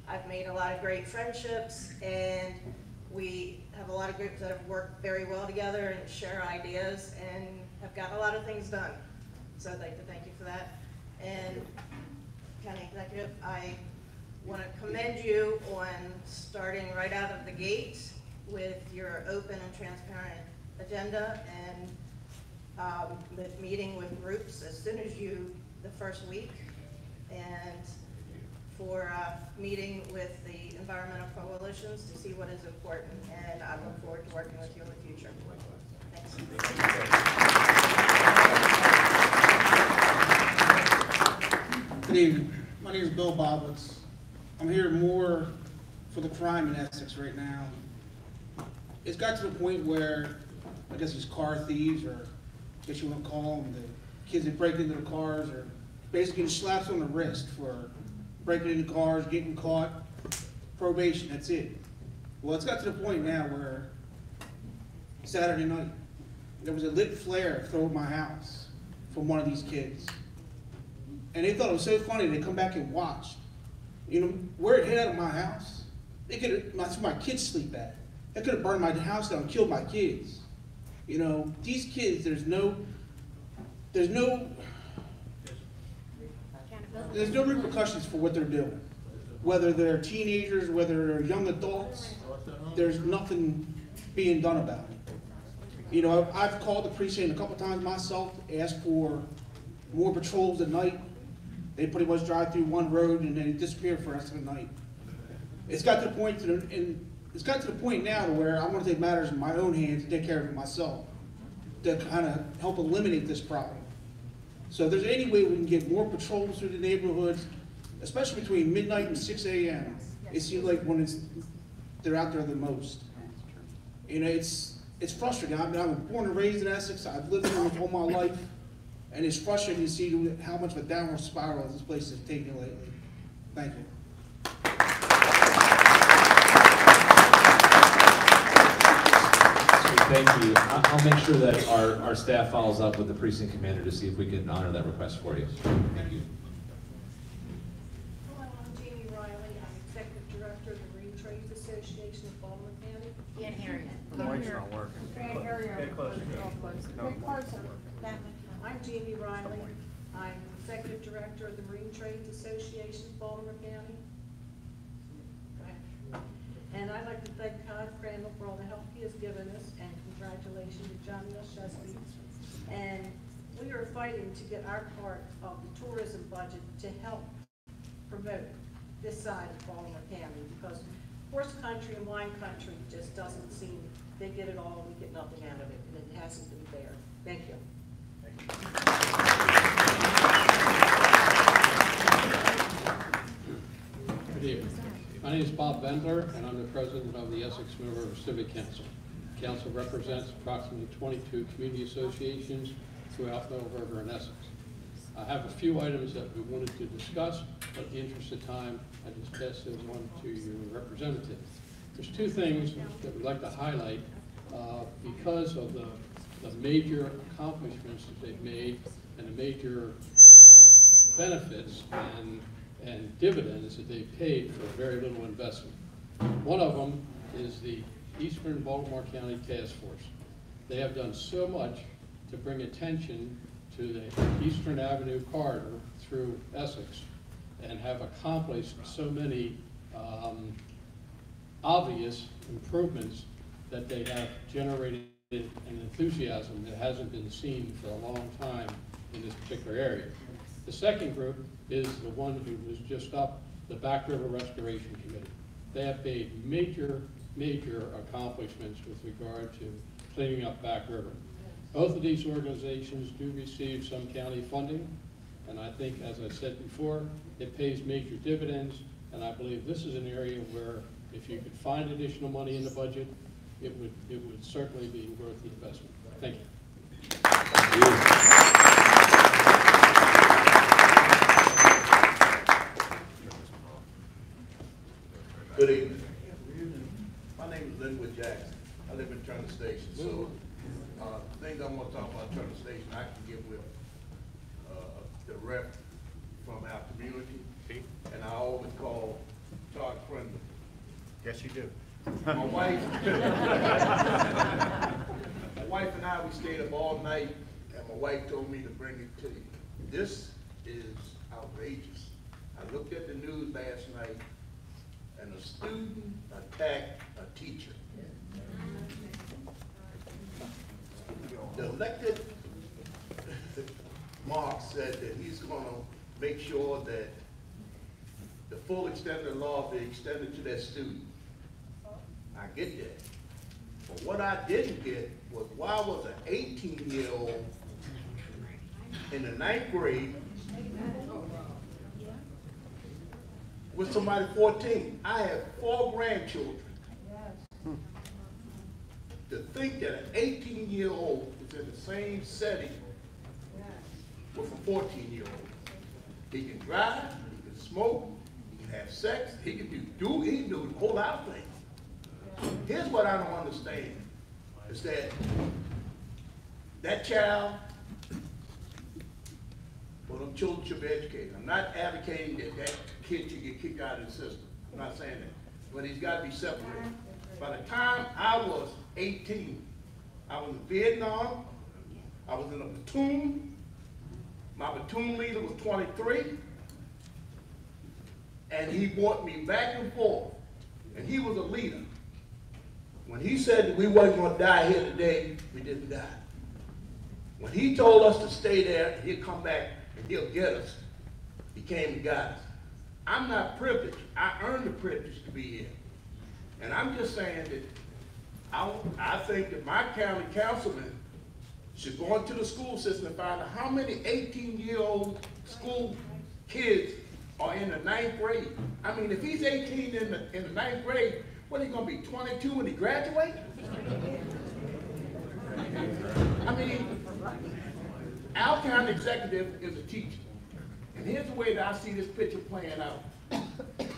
I've made a lot of great friendships, and we have a lot of groups that have worked very well together and share ideas and have got a lot of things done. So I'd like to thank you for that. And County Executive, I want to commend you on starting right out of the gate with your open and transparent agenda, and with meeting with groups as soon as the first week, and for meeting with the environmental coalitions to see what is important, and I look forward to working with you in the future. Thanks. Good evening. My name is Bill Boblitz. I'm here more for the crime in Essex right now. It's got to the point where, I guess these car thieves, or I guess you want to call them, the kids that break into the cars, are basically getting slaps on the wrist for breaking into cars, getting caught, probation, that's it. Well, it's got to the point now where Saturday night, there was a lit flare thrown at my house from one of these kids. And they thought it was so funny, they come back and watched. You know, where it hit out of my house, they could have, that's where my kids sleep at. They could have burned my house down and killed my kids. You know, these kids, there's no repercussions for what they're doing. Whether they're teenagers, whether they're young adults, there's nothing being done about it. You know, I've called the precinct a couple times myself, asked for more patrols at night. They pretty much drive through one road and then disappear for the rest of the night. It's got to the point now to where I want to take matters in my own hands and take care of it myself to kind of help eliminate this problem. So if there's any way we can get more patrols through the neighborhoods, especially between midnight and 6 a.m., it seems like when they're out there the most. You know, it's frustrating. I'm born and raised in Essex. I've lived here all my life. And it's frustrating to see how much of a downward spiral this place has taken lately. Thank you. Thank you. I'll make sure that our staff follows up with the precinct commander to see if we can honor that request for you. Thank you. Hello, I'm Jamie Riley. I'm Executive Director of the Marine Trades Association of Baltimore County. Can't hear you. The mic's not working. Can't hear you. Get closer. Get closer. I'm Jamie Riley. I'm Executive Director of the Marine Trades Association of Baltimore County. And I'd like to thank Todd Crandall for all the help he has given us, and congratulations to Johnny Chesapeake. And we are fighting to get our part of the tourism budget to help promote this side of Baltimore County, because horse country and wine country just doesn't seem, they get it all and we get nothing out of it, and it hasn't been fair. Thank you. Good evening. My name is Bob Bendler, and I'm the president of the Essex Mill River Civic Council. The council represents approximately 22 community associations throughout Mill River and Essex. I have a few items that we wanted to discuss, but in the interest of time, I just pass those on to your representative. There's two things that we'd like to highlight because of the major accomplishments that they've made and the major benefits and dividends that they've paid for very little investment. One of them is the Eastern Baltimore County Task Force. They have done so much to bring attention to the Eastern Avenue corridor through Essex and have accomplished so many obvious improvements that they have generated an enthusiasm that hasn't been seen for a long time in this particular area. The second group is the one who was just up, the Back River Restoration Committee. They have made major accomplishments with regard to cleaning up Back River. Both of these organizations do receive some county funding, and I think, as I said before, it pays major dividends, and I believe this is an area where if you could find additional money in the budget, it would certainly be worth the investment. Thank you. Good evening. My name is Linwood Jackson. I live in Turner Station. So things I want to talk about Turner Station, I can get with the rep from our community, and I always call Todd Friendly. Yes, you do. My wife and I, we stayed up all night, and my wife told me to bring it to you. This is outrageous. I looked at the news last night, and a student attacked a teacher. The elected Mark said that he's going to make sure that the full extent of the law be extended to that student. I get that. But what I didn't get was why was an 18-year-old in the 9th grade with somebody 14. I have 4 grandchildren. To think that an 18-year-old is in the same setting with a 14-year-old. He can drive, he can smoke, he can have sex, he can do a whole lot of things. Here's what I don't understand, is that child, well, them children should be educated. I'm not advocating that kid should get kicked out of the system. I'm not saying that. But he's got to be separated. By the time I was 18, I was in Vietnam, I was in a platoon, my platoon leader was 23, and he brought me back and forth, and he was a leader. When he said that we wasn't going to die here today, we didn't die. When he told us to stay there, he'll come back and he'll get us, he came and got us. I'm not privileged. I earned the privilege to be here. And I'm just saying that I think that my county councilman should go into the school system and find out how many 18-year-old school kids are in the 9th grade. I mean, if he's 18 in the 9th grade, what, are he going to be 22 when he graduates? I mean, our county executive is a teacher. And here's the way that I see this picture playing out.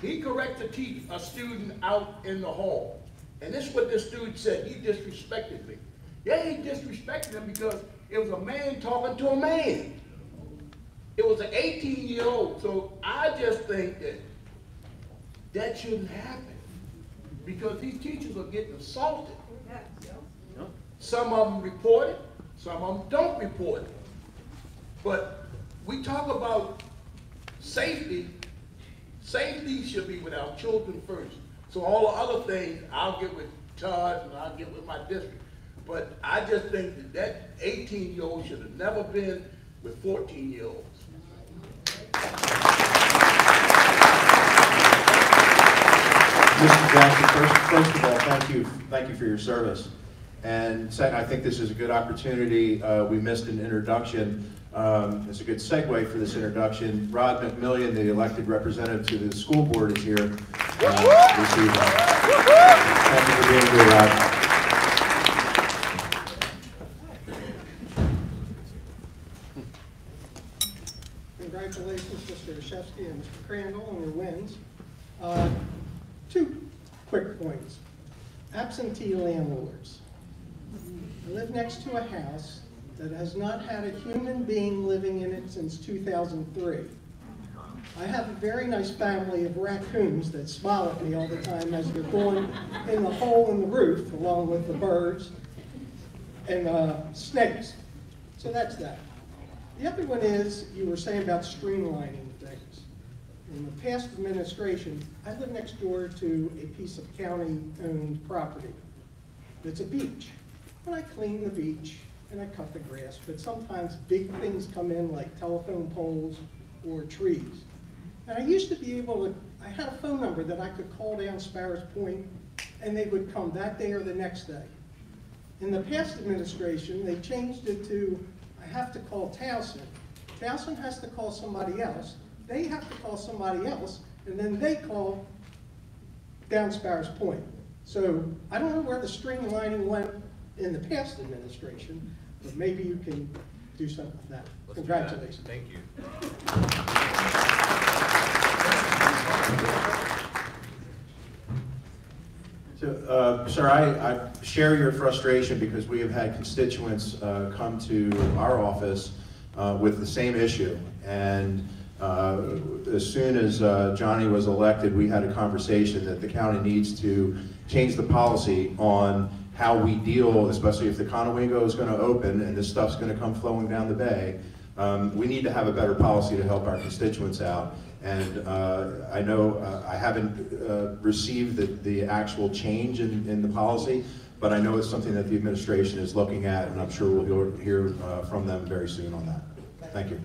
He corrected a student out in the hall. And this is what this student said. He disrespected me. Yeah, he disrespected him because it was a man talking to a man. It was an 18-year-old. So I just think that that shouldn't happen because these teachers are getting assaulted. Some of them report it, some of them don't report it. But we talk about safety. Safety should be with our children first. So all the other things, I'll get with Todd and I'll get with my district. But I just think that 18-year-old should have never been with 14-year-olds. Mr. Jackson, first of all, thank you for your service. And second, I think this is a good opportunity. We missed an introduction. It's a good segue for this introduction. Rod McMillian, the elected representative to the school board, is here this evening. Thank you for being here, Rod. Congratulations, Mr. Yashevsky and Mr. Crandall, on your wins. 2 quick points. Absentee landlords. I live next to a house that has not had a human being living in it since 2003. I have a very nice family of raccoons that smile at me all the time as they're going in the hole in the roof, along with the birds and snakes. So that's that. The other one is, you were saying about streamlining things. In the past administration, I live next door to a piece of county-owned property. It's a beach. When I clean the beach, and I cut the grass, but sometimes big things come in like telephone poles or trees. And I used to be able to, I had a phone number that I could call down Sparrows Point and they would come that day or the next day. In the past administration, they changed it to, I have to call Towson. Towson has to call somebody else. They have to call somebody else, and then they call down Sparrows Point. So I don't know where the streamlining went in the past administration, but maybe you can do something with that. Congratulations. Thank you. So, sir, I share your frustration because we have had constituents come to our office with the same issue. And as soon as Johnny was elected, we had a conversation that the county needs to change the policy on how we deal, especially if the Conowingo is going to open and this stuff's going to come flowing down the bay. We need to have a better policy to help our constituents out. And I know I haven't received the actual change in the policy, but I know it's something that the administration is looking at, and I'm sure we'll hear from them very soon on that. Thank you.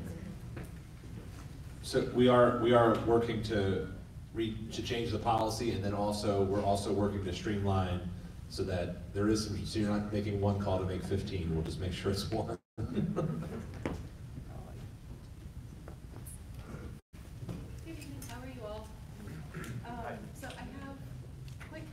So we are working to change the policy, and then we're also working to streamline so that there is some, so you're not making one call to make 15. We'll just make sure it's one. So I have a quick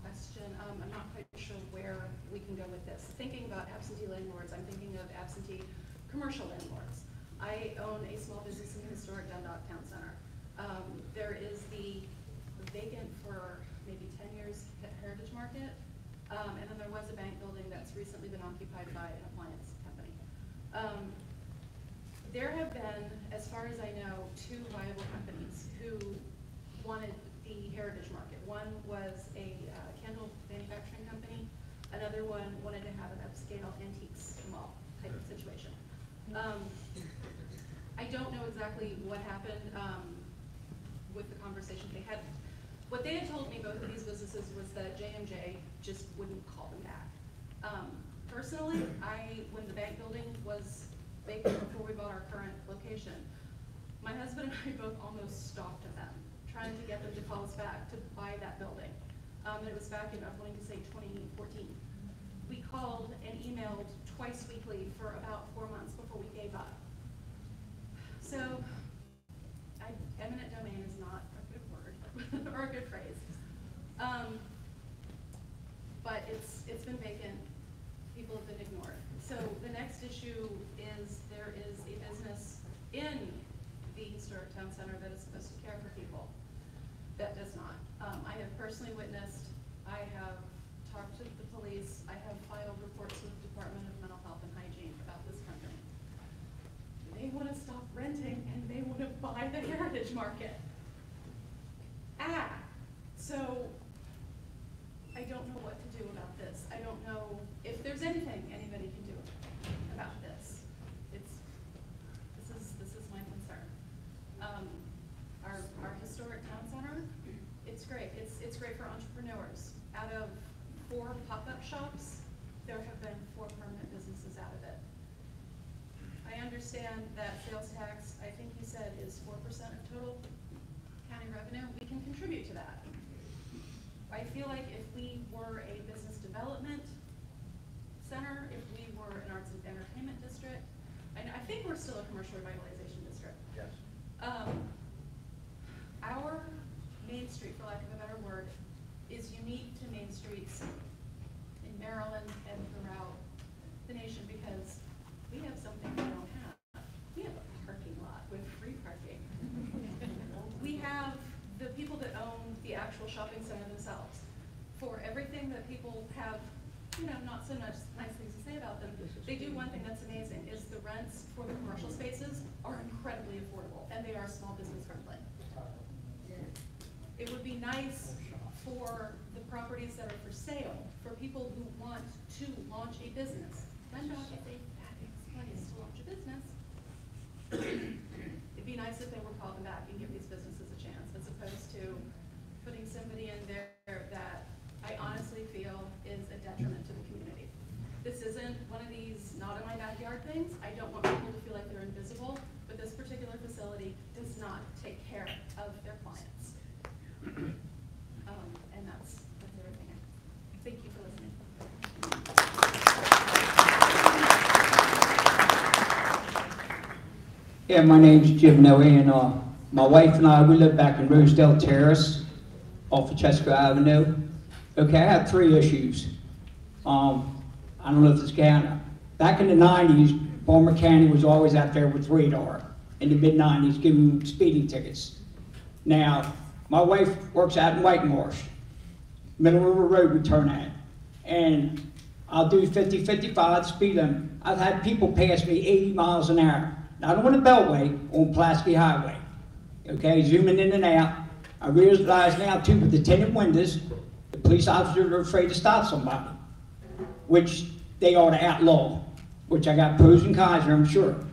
question. I'm not quite sure where we can go with this. Thinking about absentee landlords, I'm thinking of absentee commercial landlords. I own a small business in the historic Dundalk Town Center. There is the vacant for maybe 10 years Heritage Market, and then there was a bank building that's recently been occupied by an appliance company. There have been, as far as I know, 2 viable companies who wanted the Heritage Market. One was a candle manufacturing company. Another one wanted to have an upscale antiques mall type of situation. I don't know exactly what happened with the conversation they had. What they had told me, both of these businesses, was that J&J just wouldn't call them back. Personally, when the bank building was vacant before we bought our current location, my husband and I both almost stalked them, trying to get them to call us back to buy that building. It was back in, I'm wanting to say 2014. We called and emailed twice weekly for about 4 months before we gave up. So, eminent domain is not a good word, or a good phrase. But it's been vacant. People have been ignored. So the next issue is there is a business in the historic town center that is supposed to care for people that does not. I have personally witnessed, I have talked to the police, I have filed reports with the Department of Mental Health and Hygiene about this company. They want to stop renting and they want to buy the Heritage Market. So I don't know what to do about this. I don't know if there's anything anybody can do about this. This is my concern. Our historic town center, it's great. It's great for entrepreneurs. Out of 4 pop-up shops, there have been 4 permanent businesses out of it. I understand that sales tax, I think you said, is 4% of total county revenue. We can contribute to that. I feel like if we were a business development center, if we were an arts and entertainment district, and I think we're still a commercial revitalization district. Yes. Our Main Street, for lack of a better word, is unique to Main Streets in Maryland and throughout the nation because we have something we don't have. We have a parking lot with free parking. We have the people that own the actual shopping center themselves. For everything that people have, not so much nice things to say about them, they do one thing that's amazing, is the rents for the commercial spaces are incredibly affordable, and they are small business friendly. It would be nice for the properties that are for sale, for people who want to launch a business. Dundalk is a fabulous place to launch a business. It'd be nice if they were called back and give these businesses a chance, as opposed to putting somebody in there that I honestly feel is a detriment to the community. This isn't one of these Yeah, my name's Jim Noe, and my wife and I, we live back in Rosedale Terrace off of Chesco Avenue. Okay, I have 3 issues. I don't know if this can. Back in the 90s, Palmer County was always out there with radar in the mid-90s giving speeding tickets. Now, my wife works out in White Marsh, Middle River Road we turn at, and I'll do 50, 55 speed limit. I've had people pass me 80 miles an hour. Not on the Beltway, on Pulaski Highway. Okay, zooming in and out. I realize now too with the tinted windows, the police officers are afraid to stop somebody, which they ought to outlaw, which I got pros and cons here, I'm sure.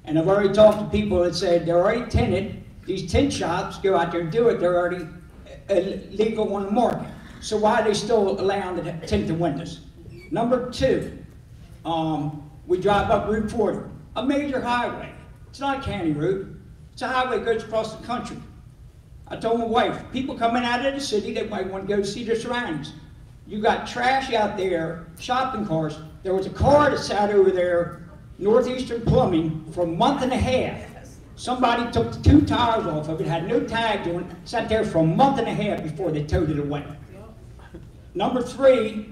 And I've already talked to people that said they're already tinted. These tint shops go out there and do it. They're already legal on the market. So why are they still allowing to tint the windows? Number 2, we drive up Route 40, a major highway. It's not a county road. It's a highway that goes across the country. I told my wife, people coming out of the city, they might want to go see their surroundings. You got trash out there, shopping carts. There was a car that sat over there, Northeastern Plumbing, for a month and a half. Somebody took the 2 tires off of it, had no tags on it, sat there for a month and a half before they towed it away. Number 3,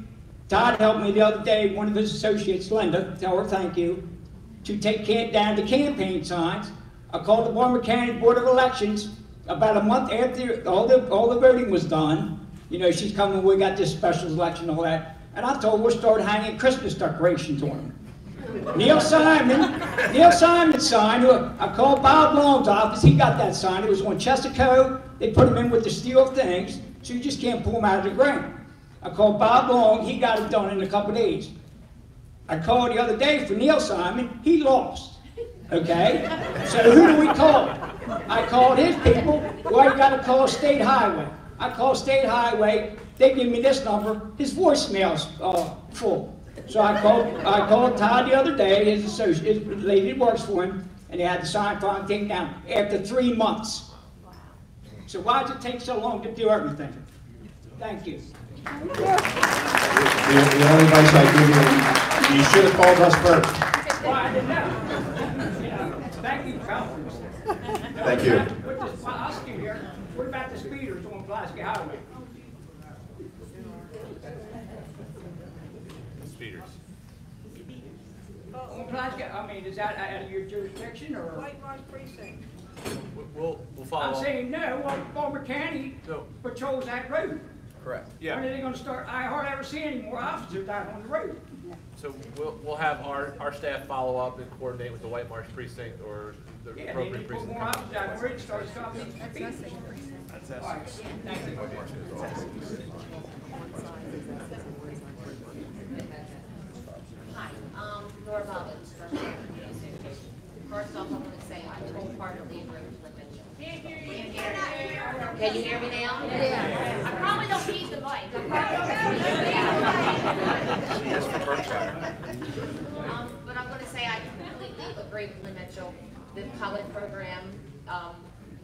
Todd helped me the other day, one of his associates, Linda, tell her thank you, to take down the campaign signs. I called the Palmer County Board of Elections about a month after all the voting was done. You know, she's coming, we got this special election and all that. And I told her we'll start hanging Christmas decorations on them. Neil Simon's sign, I called Bob Long's office, he got that sign. It was on Chesapeake. They put them in with the steel things, so you just can't pull them out of the ground. I called Bob Long, he got it done in a couple days. I called the other day for Neil Simon, he lost. Okay? So who do we call? I called his people. Well, you got to call State Highway. I called State Highway. They give me this number. His voicemail's full. So I called Todd the other day, his associate, the lady that works for him, and they had the sign finally taken down after 3 months. So why does it take so long to do everything? Thank you. The only advice I give you should have called us first. Well, I didn't know. Yeah. Thank you, Calvin. Thank you. Well, I'll still here. What about the speeders on Pulaski Highway? Speeders. On Pulaski, I mean, is that out of your jurisdiction or? White Marsh Precinct. We'll follow I'm up. saying no. Well, Palmer County patrols that road. Correct. When Yeah. are they going to start? I hardly ever see any more officers out on the road. So we'll have our staff follow up and coordinate with the White Marsh precinct or the Yeah, they appropriate need to put precinct. more officers out on the road and start stopping these people. That's All right. Thank you. Hi, Nora Robbins, First Community Association. First off, I want to say I'm wholeheartedly agree with Lynn Mitchell. Can you hear me now? Yeah. I probably don't need the mic. But I'm going to say I completely agree with Lynn Mitchell. The pilot program,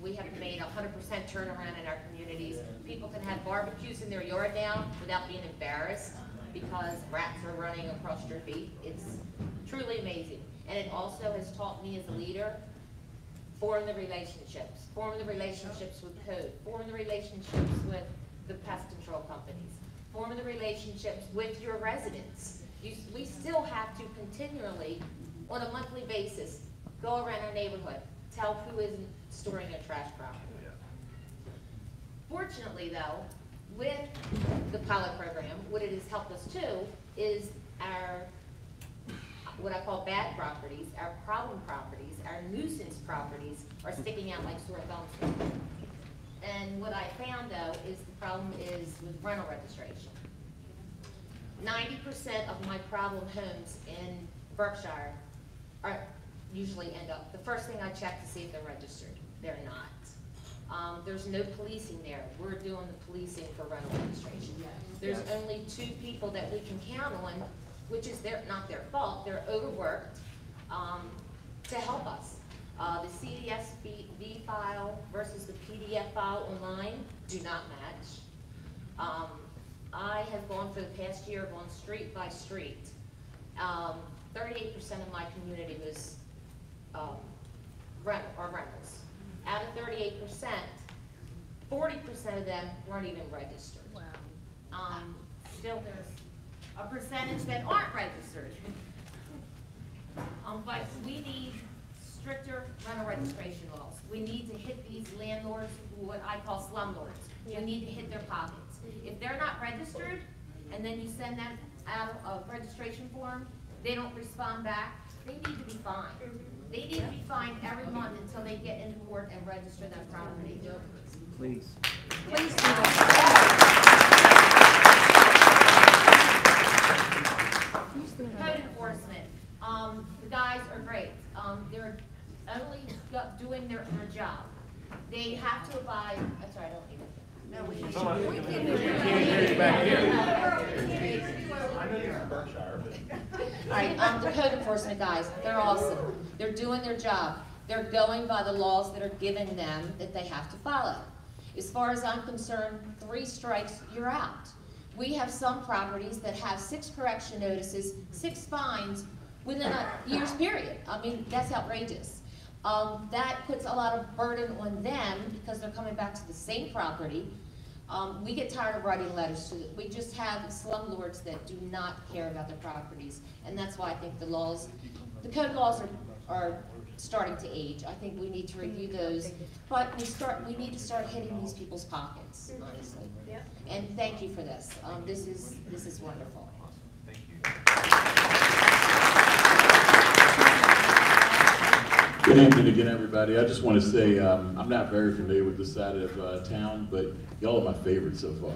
we have made 100% turnaround in our communities. People can have barbecues in their yard now without being embarrassed because rats are running across your feet. It's truly amazing. And it also has taught me as a leader, form the relationships with code, form the relationships with the pest control companies, form the relationships with your residents. We still have to continually, on a monthly basis, go around our neighborhood, tell who isn't storing their trash properly. Fortunately though, with the pilot program, what it has helped us too is our, what I call bad properties, our problem properties, our nuisance properties are sticking out like sore thumbs. And what I found though is the problem is with rental registration. 90% of my problem homes in Berkshire usually end up, the first thing I check to see if they're registered. They're not. There's no policing there. We're doing the policing for rental registration. There's only 2 people that we can count on, which is not their fault. They're overworked to help us. The CDSV file versus the PDF file online do not match. I have gone for the past year, gone street by street. 38% of my community was are rentals. Out of 38%, 40% of them weren't even registered. Wow. Still, there's a percentage that aren't registered. But we need stricter rental registration laws. We need to hit these landlords, what I call slumlords. We need to hit their pockets. If they're not registered, and then you send them out a registration form, they don't respond back, they need to be fined. They need to be fined every month until they get into court and register that property. Please. Please do that. Code enforcement. The guys are great. They're only doing their job. They have to abide. I'm sorry, I don't need it. No, we can't hear you back here. All right, the code enforcement guys, they're awesome. They're doing their job. They're going by the laws that are given them that they have to follow. As far as I'm concerned, 3 strikes, you're out. We have some properties that have 6 correction notices, 6 fines within a year's period. I mean, that's outrageous. That puts a lot of burden on them because they're coming back to the same property. We get tired of writing letters to them. We just have slumlords that do not care about their properties. And that's why I think the code laws are starting to age. I think we need to review those. But we need to start hitting these people's pockets, honestly. Yeah. And thank you for this. This is wonderful. Thank you. Good evening again, everybody. I just want to say I'm not very familiar with this side of town, but y'all are my favorite so far.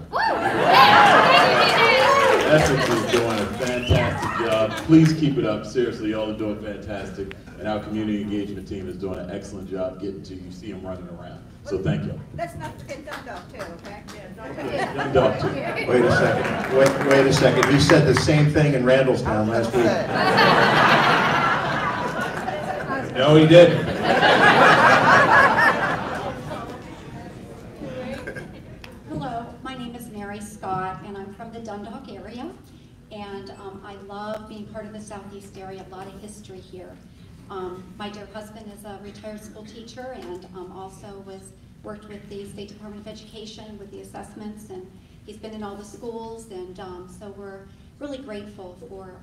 Essex is doing a fantastic job. Please keep it up. Seriously, y'all are doing fantastic. And our community engagement team is doing an excellent job getting to you. See them running around. So thank you. Let's not forget Dundalk too, okay? Dundalk too. Wait a second. Wait a second. He said the same thing in Randallstown last week. No, he didn't. Hello, my name is Mary Scott, and I'm from the Dundalk area. And I love being part of the Southeast area, a lot of history here. My dear husband is a retired school teacher and also worked with the State Department of Education with the assessments, and he's been in all the schools, and so we're really grateful for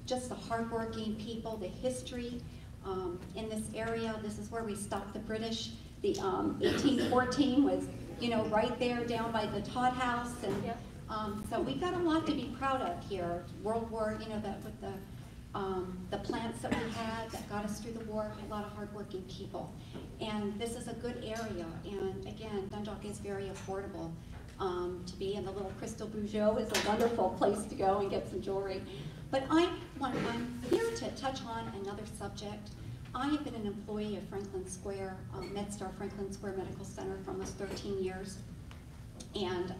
just the hardworking people, the history in this area. This is where we stopped the British. The 1814 was, right there down by the Todd House, and so we've got a lot to be proud of here. World War, that with the plants that we had that got us through the war, a lot of hardworking people. And this is a good area, and again, Dundalk is very affordable. To be in the little Crystal Bougeot is a wonderful place to go and get some jewelry. But I'm here to touch on another subject. I have been an employee of Franklin Square, MedStar Franklin Square Medical Center for almost 13 years. And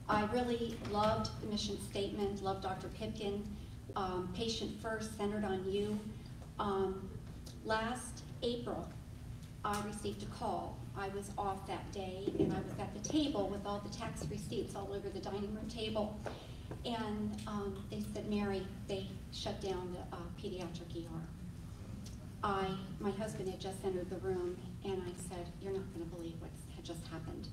I really loved the mission statement, loved Dr. Pipkin, patient first, centered on you. Last April, I received a call. I was off that day, and I was at the table with all the tax receipts all over the dining room table. And they said, Mary, they shut down the pediatric ER. My husband had just entered the room, and I said, you're not going to believe what had just happened.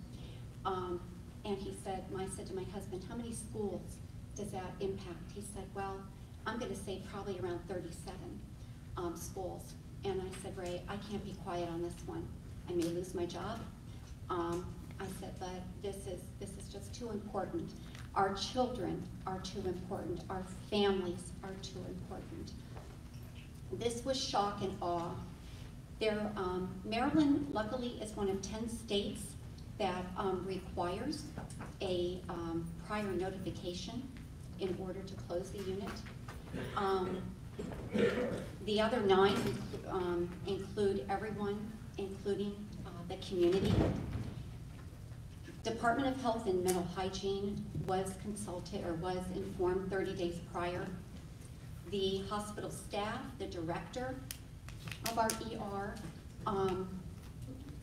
And he said, I said to my husband, how many schools does that impact? He said, well, I'm going to say probably around 37 schools. And I said, Ray, I can't be quiet on this one. I may lose my job. I said, but this is just too important. Our children are too important. Our families are too important. This was shock and awe. Maryland, luckily, is one of 10 states that requires a prior notification in order to close the unit. The other 9 include everyone, including the community. Department of Health and Mental Hygiene was consulted or was informed 30 days prior. The hospital staff, the director of our ER,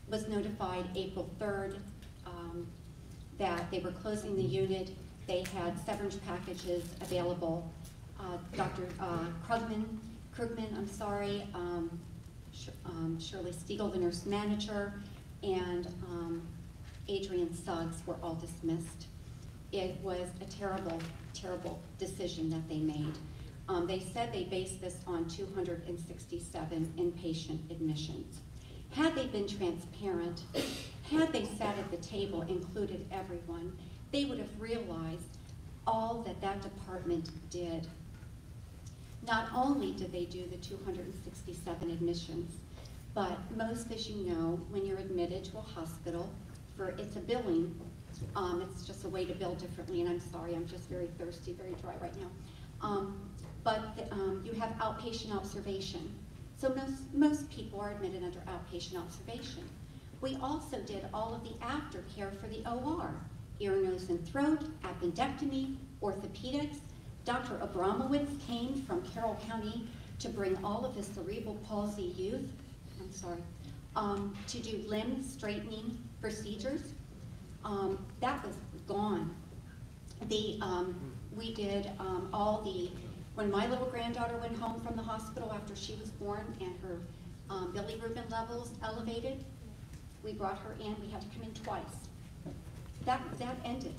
was notified April 3rd that they were closing the unit. They had severance packages available. Dr. Krugman, Shirley Stiegel, the nurse manager, and Adrian Suggs were all dismissed. It was a terrible, terrible decision that they made. They said they based this on 267 inpatient admissions. Had they been transparent, had they sat at the table, included everyone, they would have realized all that that department did. Not only did they do the 267 admissions, but most, as you know, when you're admitted to a hospital, it's a billing, it's just a way to bill differently, and I'm sorry, I'm just very thirsty, very dry right now. You have outpatient observation. So most people are admitted under outpatient observation. We also did all of the aftercare for the OR, ear, nose, and throat, appendectomy, orthopedics. Dr. Abramowitz came from Carroll County to bring all of his cerebral palsy youth, to do limb straightening procedures. That was gone. We did all the, when my little granddaughter went home from the hospital after she was born and her bilirubin levels elevated, we brought her in, we had to come in twice. That ended.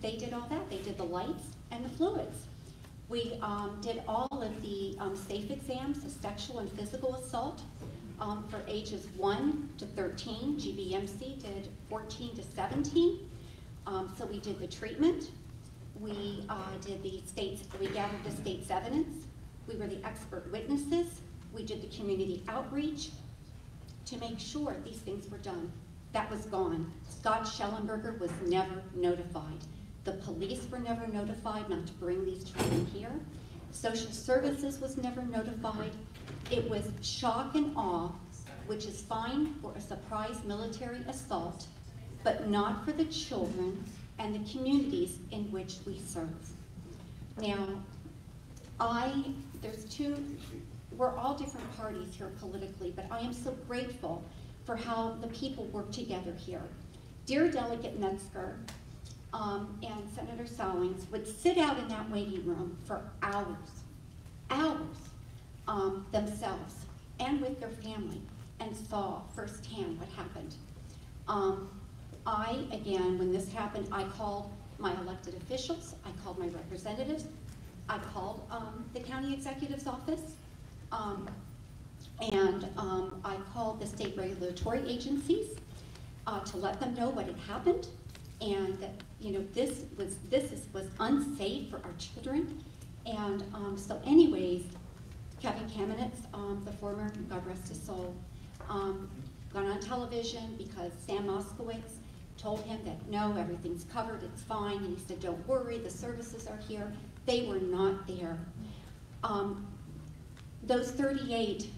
They did all that. They did the lights and the fluids. We did all of the safe exams, the sexual and physical assault for ages 1 to 13. GBMC did 14 to 17. So we did the treatment. We we gathered the state's evidence. We were the expert witnesses. We did the community outreach to make sure these things were done. That was gone. Scott Schellenberger was never notified. The police were never notified not to bring these children here. Social services was never notified. It was shock and awe, which is fine for a surprise military assault, but not for the children and the communities in which we serve. Now, we're all different parties here politically, but I am so grateful for how the people work together here. Dear Delegate Metzger and Senator Stallings would sit out in that waiting room for hours themselves and with their family and saw firsthand what happened. Again, when this happened, I called my elected officials, I called my representatives, I called the county executive's office, and I called the state regulatory agencies to let them know what had happened, and that this was unsafe for our children. And so anyways, Kevin Kamenetz, the former, God rest his soul, got on television because Sam Moskowitz told him that no, everything's covered, it's fine, and he said, don't worry, the services are here. They were not there. Those 38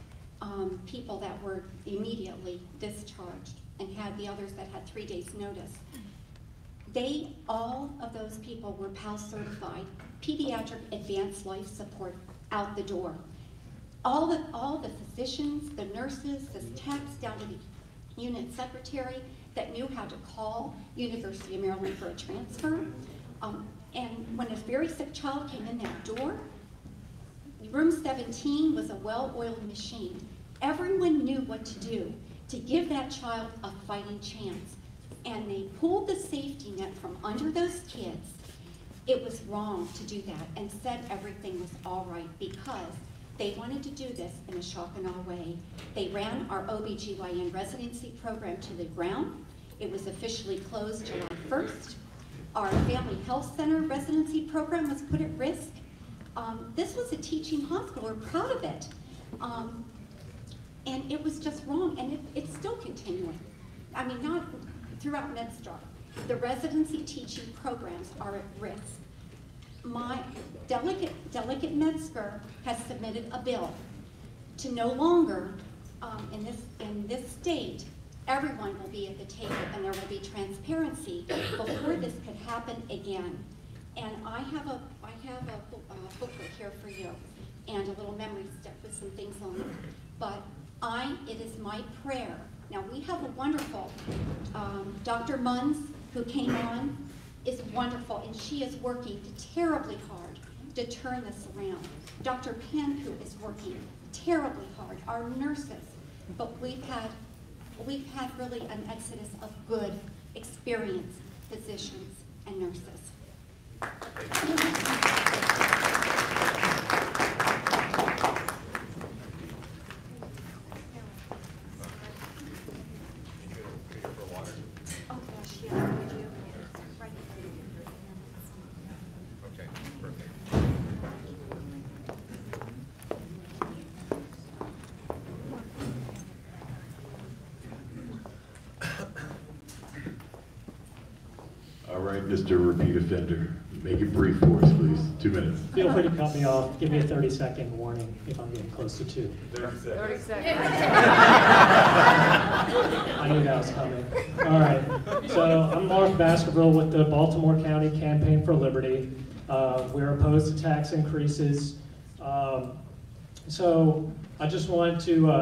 people that were immediately discharged and had the others that had 3 days notice, all of those people were PAL certified, pediatric advanced life support out the door. All the physicians, the nurses, the techs down to the unit secretary that knew how to call University of Maryland for a transfer. And when a very sick child came in that door, room 17 was a well-oiled machine. Everyone knew what to do to give that child a fighting chance. And they pulled the safety net from under those kids. It was wrong to do that and said everything was all right because they wanted to do this in a shock and awe way. They ran our OBGYN residency program to the ground. It was officially closed July 1st. Our family health center residency program was put at risk. This was a teaching hospital, we're proud of it. And it was just wrong, and it's still continuing. I mean, not throughout MedStar. The residency teaching programs are at risk. My Delegate Metzger has submitted a bill to no longer, in this state, everyone will be at the table and there will be transparency before this could happen again. And I have a booklet here for you and a little memory stick with some things on it. But it is my prayer. Now we have a wonderful Dr. Munns who came on, is wonderful, and she is working terribly hard to turn this around. Dr. Penn, who is working terribly hard. Our nurses, but we've had really an exodus of good, experienced physicians and nurses. Oh gosh, yeah, would you? Right. Okay, perfect. All right, Mr. Repeat Offender, make it brief for us, please. 2 minutes. Feel free to cut me off. Give me a 30-second warning if I'm getting close to 2. 30 seconds. 30 seconds. I knew that was coming. All right. So I'm Mark Baskerville with the Baltimore County Campaign for Liberty. We're opposed to tax increases. So I just wanted to,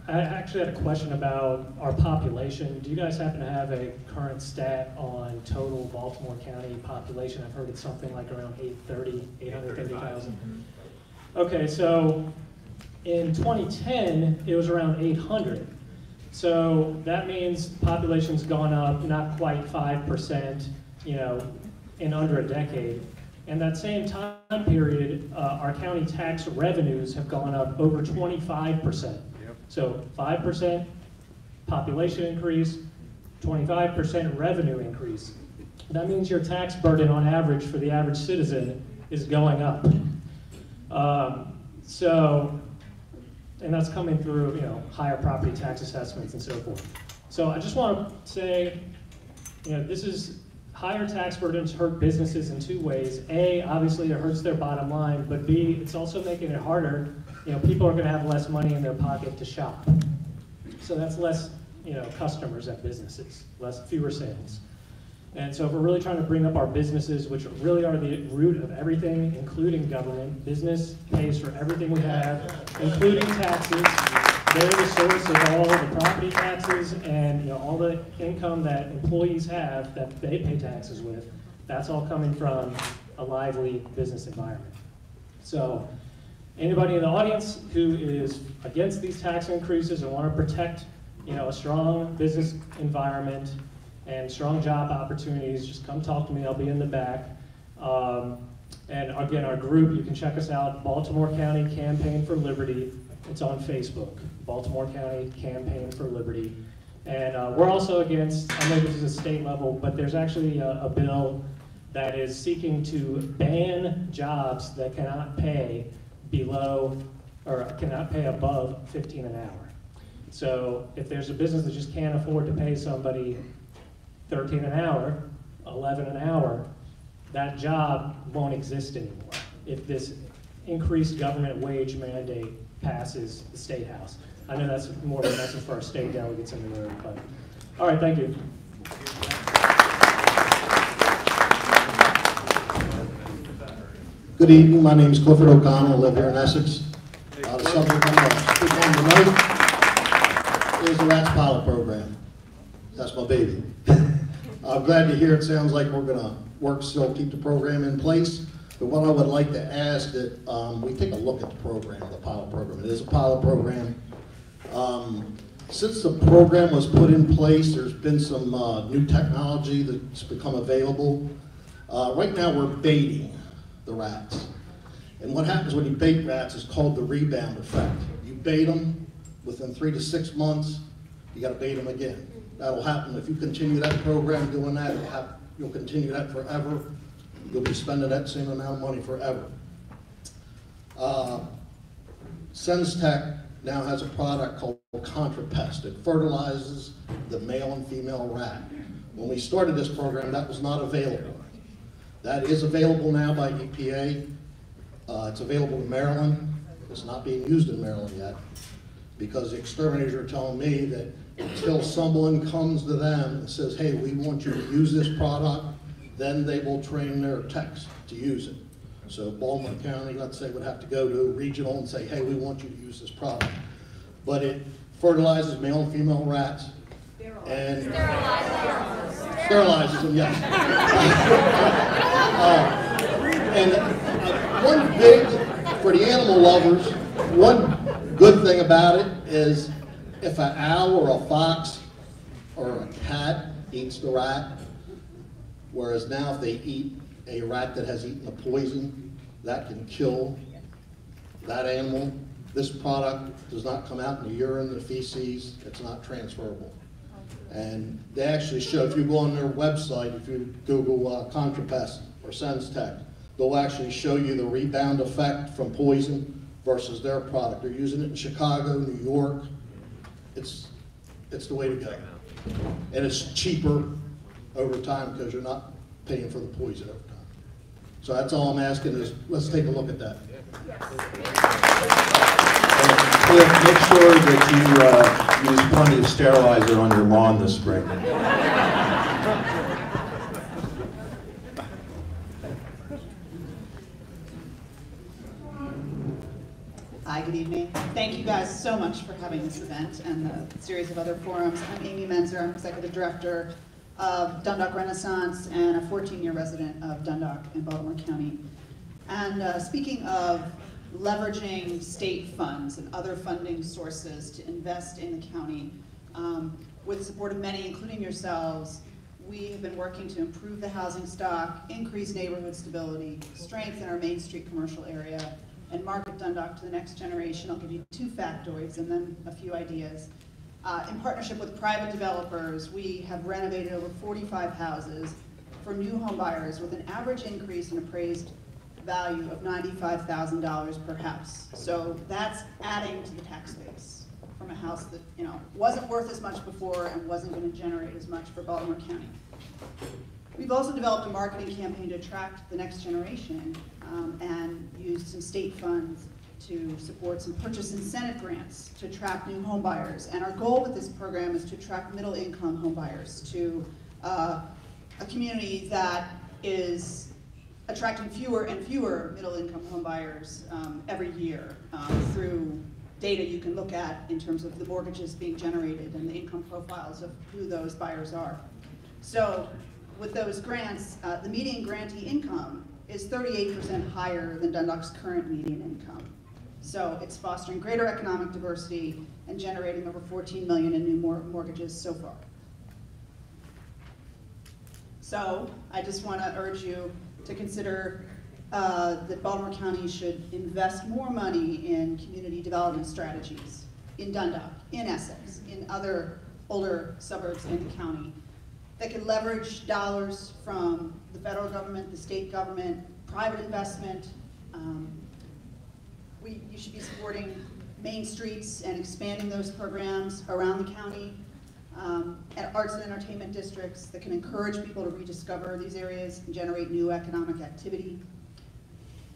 I actually had a question about our population. Do you guys happen to have a current stat on total Baltimore County population? I've heard it's something like around 830,000. Okay, so in 2010, it was around 800. So that means population's gone up not quite 5%, in under a decade. And that same time period, our county tax revenues have gone up over 25%. So 5% population increase, 25% revenue increase. That means your tax burden on average for the average citizen is going up. And that's coming through, higher property tax assessments and so forth. So I just want to say, this is higher tax burdens hurt businesses in 2 ways. A, obviously it hurts their bottom line, but B, it's also making it harder. People are going to have less money in their pocket to shop. So that's less, customers at businesses, fewer sales. And so if we're really trying to bring up our businesses, which really are the root of everything, including government, business pays for everything we have, including taxes. They're the source of all the property taxes and all the income that employees have that they pay taxes with. That's all coming from a lively business environment. So anybody in the audience who is against these tax increases and want to protect a strong business environment and strong job opportunities, just come talk to me. I'll be in the back. And again, our group, you can check us out, Baltimore County Campaign for Liberty. It's on Facebook, Baltimore County Campaign for Liberty. And we're also against, I know this is a state level, but there's actually a bill that is seeking to ban jobs that cannot pay below, or cannot pay above 15 an hour. So if there's a business that just can't afford to pay somebody 13 an hour, 11 an hour, that job won't exist anymore if this increased government wage mandate passes the State House. I know that's more of a message for our state delegates in the room, but all right, thank you. Good evening, my name is Clifford O'Connell, I live here in Essex. The subject I'm going to speak on tonight is the RATS pilot program. That's my baby. I'm glad to hear it sounds like we're going to work still keep the program in place. But what I would like to ask that we take a look at the program, the pilot program. It is a pilot program. Since the program was put in place, there's been some new technology that's become available. Right now we're baiting the rats. And what happens when you bait rats is called the rebound effect. You bait them, within 3 to 6 months, you got to bait them again. That'll happen if you continue that program doing that. You'll continue that forever. You'll be spending that same amount of money forever. SensTech now has a product called ContraPest. It fertilizes the male and female rat. When we started this program, that was not available. That is available now by EPA. It's available in Maryland. It's not being used in Maryland yet because the exterminators are telling me that until someone comes to them and says, hey, we want you to use this product, then they will train their techs to use it. So Baltimore County, let's say, would have to go to regional and say, hey, we want you to use this product. But it fertilizes male and female rats. And sterilizes them, yes. One big, for the animal lovers, one good thing about it is if an owl or a fox or a cat eats the rat, whereas now if they eat a rat that has eaten a poison, that can kill that animal. This product does not come out in the urine, the feces, it's not transferable. And they actually show, if you go on their website, if you Google Contrapest or SensTech, they'll actually show you the rebound effect from poison versus their product. They're using it in Chicago, New York. It's the way to go. And it's cheaper over time because you're not paying for the poison over time. So that's all I'm asking is, let's take a look at that. Cliff, make sure that you use plenty of sterilizer on your lawn this spring. Hi, good evening. Thank you guys so much for having this event and the series of other forums. I'm Amy Menzer. I'm Executive Director of Dundalk Renaissance and a 14-year resident of Dundalk in Baltimore County. And speaking of leveraging state funds and other funding sources to invest in the county, with the support of many, including yourselves, we have been working to improve the housing stock, increase neighborhood stability, strengthen our Main Street commercial area, and market Dundalk to the next generation. I'll give you 2 factoids and then a few ideas. In partnership with private developers, we have renovated over 45 houses for new home buyers with an average increase in appraised value of $95,000 per house. So that's adding to the tax base from a house that wasn't worth as much before and wasn't going to generate as much for Baltimore County. We've also developed a marketing campaign to attract the next generation and used some state funds to support some purchase incentive grants to attract new home buyers. And our goal with this program is to attract middle-income home buyers to a community that is attracting fewer and fewer middle-income home buyers every year through data you can look at in terms of the mortgages being generated and the income profiles of who those buyers are. So with those grants, the median grantee income is 38% higher than Dundalk's current median income. So it's fostering greater economic diversity and generating over $14 million in new mortgages so far. So I just want to urge you to consider that Baltimore County should invest more money in community development strategies in Dundalk, in Essex, in other older suburbs in the county that can leverage dollars from the federal government, the state government, private investment. You should be supporting Main Streets and expanding those programs around the county, and arts and entertainment districts that can encourage people to rediscover these areas and generate new economic activity.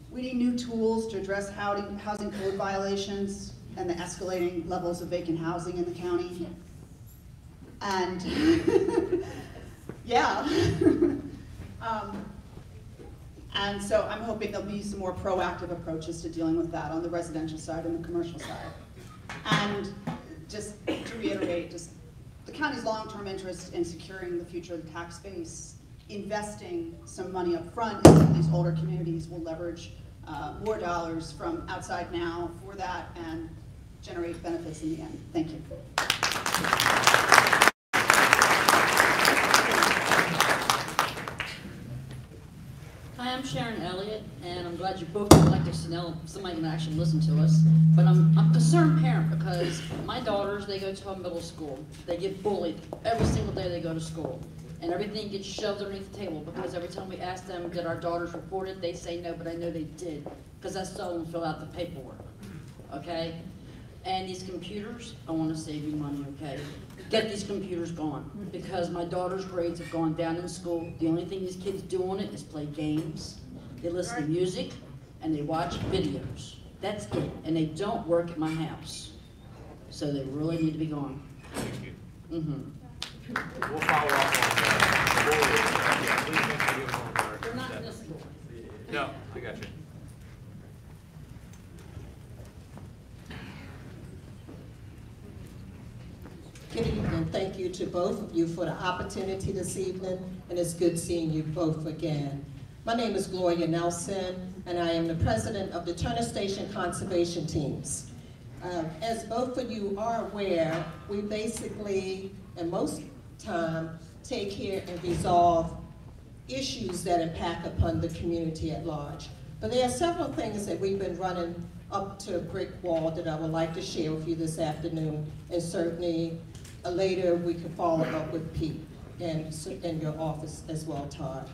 We need new tools to address housing code violations and the escalating levels of vacant housing in the county. And yeah. And so I'm hoping there'll be some more proactive approaches to dealing with that on the residential side and the commercial side. And just to reiterate, just the county's long-term interest in securing the future of the tax base, investing some money up front in some of these older communities will leverage more dollars from outside now for that and generate benefits in the end. Thank you. Hi, I'm Sharon Elliott, and I'm glad you both like us to know somebody can actually listen to us. But I'm a concerned parent because my daughters, they go to a middle school. They get bullied every single day they go to school. And everything gets shoved underneath the table because every time we ask them, did our daughters report it, they say no, but I know they did because I saw them fill out the paperwork, okay? And these computers, I want to save you money, okay? Get these computers gone because my daughter's grades have gone down in school. The only thing these kids do on it is play games, they listen to music, and they watch videos. That's it, and they don't work at my house. So they really need to be gone. Thank you. Mm-hmm. We'll follow up on that. Yeah, please make sure you inform our They're not in this school. No, I got you. Good evening. Thank you to both of you for the opportunity this evening, and it's good seeing you both again. My name is Gloria Nelson, and I am the president of the Turner Station Conservation Teams. As both of you are aware, we basically, and most time, take care and resolve issues that impact upon the community at large. But there are several things that we've been running up to a brick wall that I would like to share with you this afternoon, and certainly later we can follow up with Pete and in your office as well, Todd.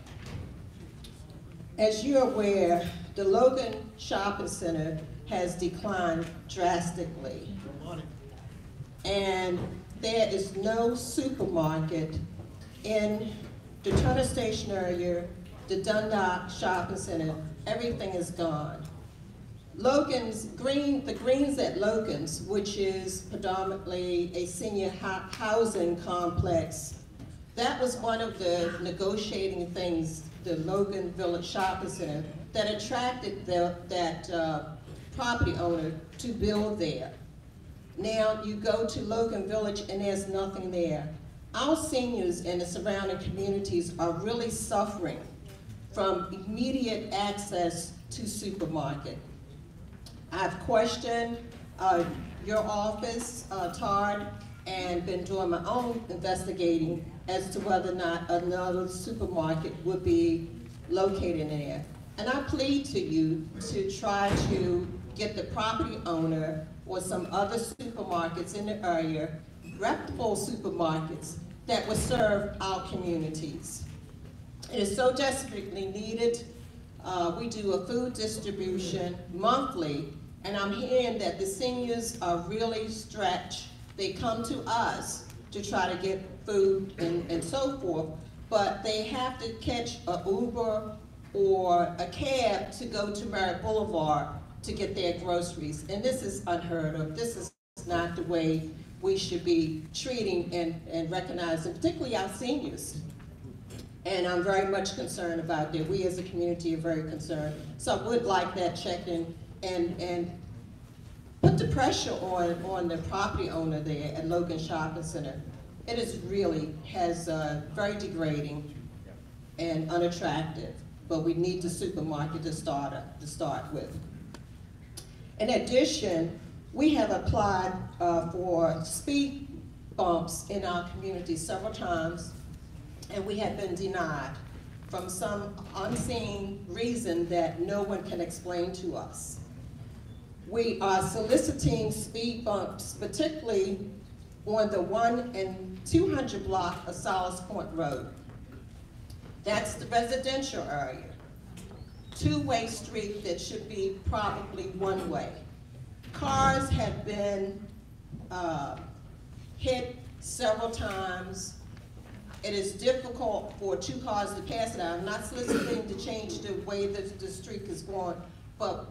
As you're aware, the Logan Shopping Center has declined drastically. And there is no supermarket in the Turner Station area, the Dundalk Shopping Center, everything is gone. The Greens at Logan's, which is predominantly a senior housing complex, that was one of the negotiating things, the Logan Village Shopping Center, that attracted that property owner to build there. Now you go to Logan Village and there's nothing there. Our seniors in the surrounding communities are really suffering from immediate access to supermarket. I've questioned your office, Todd, and been doing my own investigating as to whether or not another supermarket would be located in there. And I plead to you to try to get the property owner or some other supermarkets in the area, reputable supermarkets, that would serve our communities. It is so desperately needed. We do a food distribution monthly, and I'm hearing that the seniors are really stretched. They come to us to try to get food and so forth, but they have to catch an Uber or a cab to go to Merritt Boulevard to get their groceries. And this is unheard of. This is not the way we should be treating and recognizing, particularly our seniors. And I'm very much concerned about that. We as a community are very concerned. So I would like that checked in and put the pressure on the property owner there at Logan Shopping Center. It is really very degrading and unattractive, but we need the supermarket to start with. In addition, we have applied for speed bumps in our community several times, and we have been denied from some unseen reason that no one can explain to us. We are soliciting speed bumps, particularly on the 1 and 200 block of Solace Point Road. That's the residential area. Two-way street that should be probably one-way. Cars have been hit several times. It is difficult for 2 cars to pass it out. I'm not soliciting to change the way that the street is going, but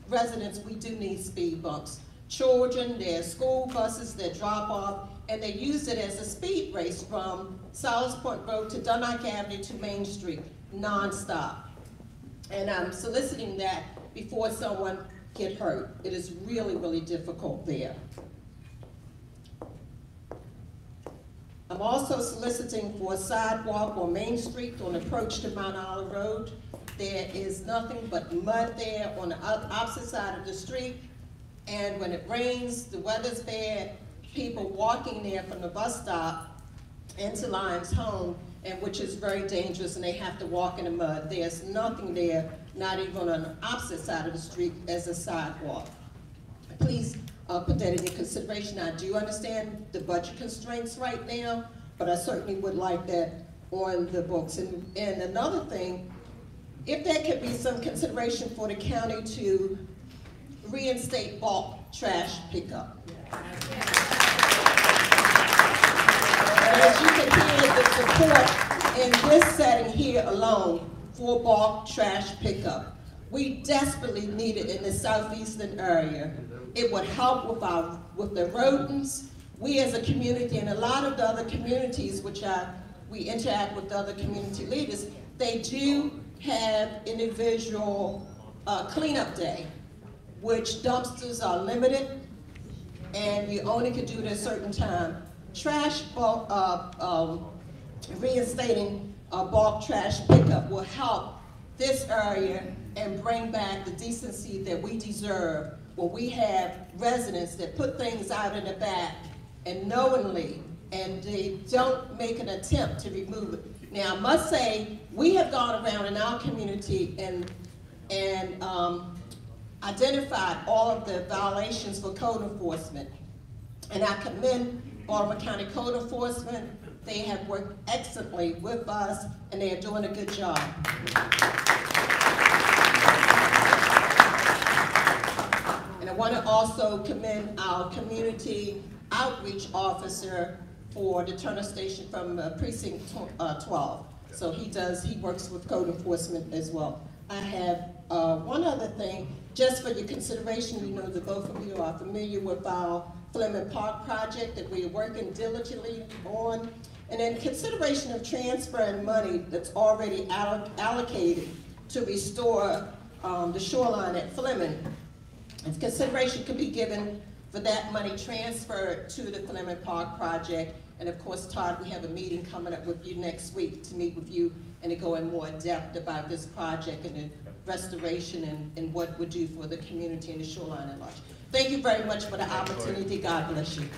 residents, we do need speed bumps. Children, there's school buses that drop off, and they use it as a speed race from Solace Point Road to Dundalk Avenue to Main Street, nonstop. And I'm soliciting that before someone get hurt. It is really, really difficult there. I'm also soliciting for a sidewalk on Main Street on approach to Mount Olive Road. There is nothing but mud there on the opposite side of the street. And when it rains, the weather's bad, people walking there from the bus stop into Lyons home, and which is very dangerous, and they have to walk in the mud. There's nothing there, not even on the opposite side of the street as a sidewalk. Please put that into consideration. I do understand the budget constraints right now, but I certainly would like that on the books. And another thing, if there could be some consideration for the county to reinstate bulk trash pickup. As you can hear, the support in this setting here alone for bulk trash pickup. We desperately need it in the southeastern area. It would help with the rodents. We as a community, and a lot of the other communities which we interact with the other community leaders, they do have individual cleanup day, which dumpsters are limited, and you only can do it at a certain time. Trash reinstating bulk trash pickup will help this area and bring back the decency that we deserve where we have residents that put things out in the back and knowingly, and they don't make an attempt to remove it. Now, I must say, we have gone around in our community and identified all of the violations for code enforcement. And I commend Baltimore County Code Enforcement. They have worked excellently with us, and they are doing a good job. And I want to also commend our community outreach officer for the Turner Station from Precinct 12. So he works with code enforcement as well. I have one other thing, just for your consideration. You know that both of you are familiar with our Fleming Park project that we are working diligently on. And in consideration of transferring money that's already allocated to restore the shoreline at Fleming, if consideration could be given for that money transferred to the Fleming Park project. And of course, Todd, we have a meeting coming up with you next week to meet with you and to go in more depth about this project and the restoration and what we do for the community and the shoreline at large. Thank you very much for the opportunity. God bless you.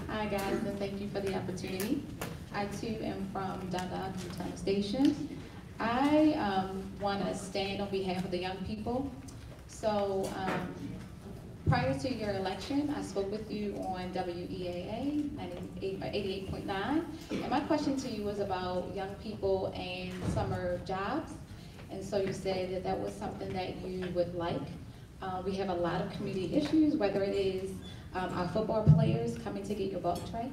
Hi guys, and thank you for the opportunity. I too am from Dundalk and Turner Station. I want to stand on behalf of the young people. So prior to your election, I spoke with you on WEAA 88.9, and my question to you was about young people and summer jobs. And so you said that that was something that you would like. We have a lot of community issues, whether it is our football players coming to get your bulk trash,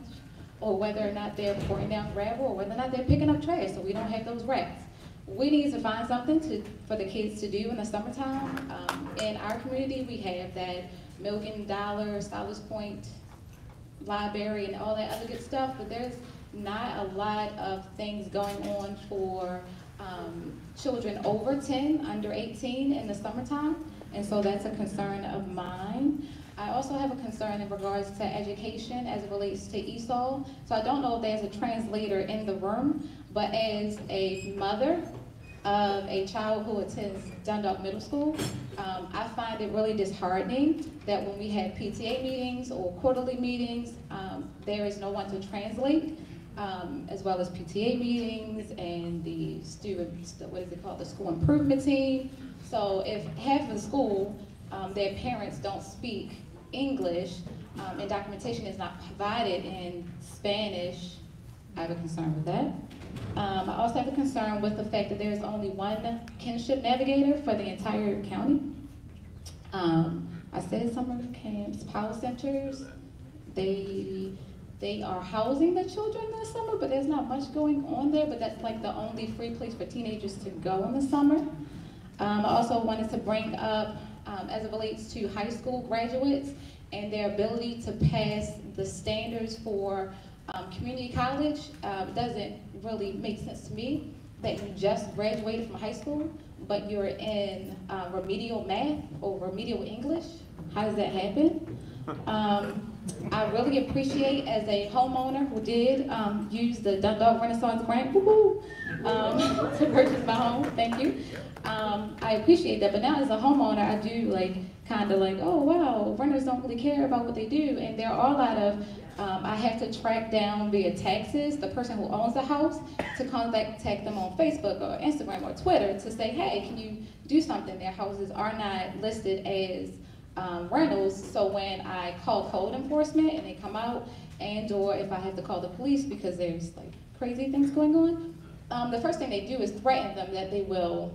or whether or not they're pouring down gravel, or whether or not they're picking up trash, so we don't have those rats. We need to find something for the kids to do in the summertime. In our community, we have that Milligan Dollar, Scholars Point Library, and all that other good stuff, but there's not a lot of things going on for children over 10, under 18 in the summertime, and so that's a concern of mine. I also have a concern in regards to education as it relates to ESOL. So I don't know if there's a translator in the room, but as a mother of a child who attends Dundalk Middle School, I find it really disheartening that when we have PTA meetings or quarterly meetings, there is no one to translate, as well as PTA meetings and the students, what is it called, the school improvement team. So if half of the school, their parents don't speak English, and documentation is not provided in Spanish, I have a concern with that. I also have a concern with the fact that there's only one kinship navigator for the entire county. I said summer camps, power centers, they are housing the children this summer, but there's not much going on there, but that's like the only free place for teenagers to go in the summer. I also wanted to bring up, as it relates to high school graduates and their ability to pass the standards for community college, it doesn't really make sense to me that you just graduated from high school, but you're in remedial math or remedial English. How does that happen? I really appreciate, as a homeowner who did use the Dundalk Renaissance Grant to purchase my home, thank you. I appreciate that, but now as a homeowner, I do kind of oh wow, renters don't really care about what they do, and there are a lot of, I have to track down via taxes the person who owns the house to contact them on Facebook or Instagram or Twitter to say, hey, can you do something? Their houses are not listed as rentals, so when I call code enforcement and they come out, and or if I have to call the police because there's crazy things going on, the first thing they do is threaten them that they will,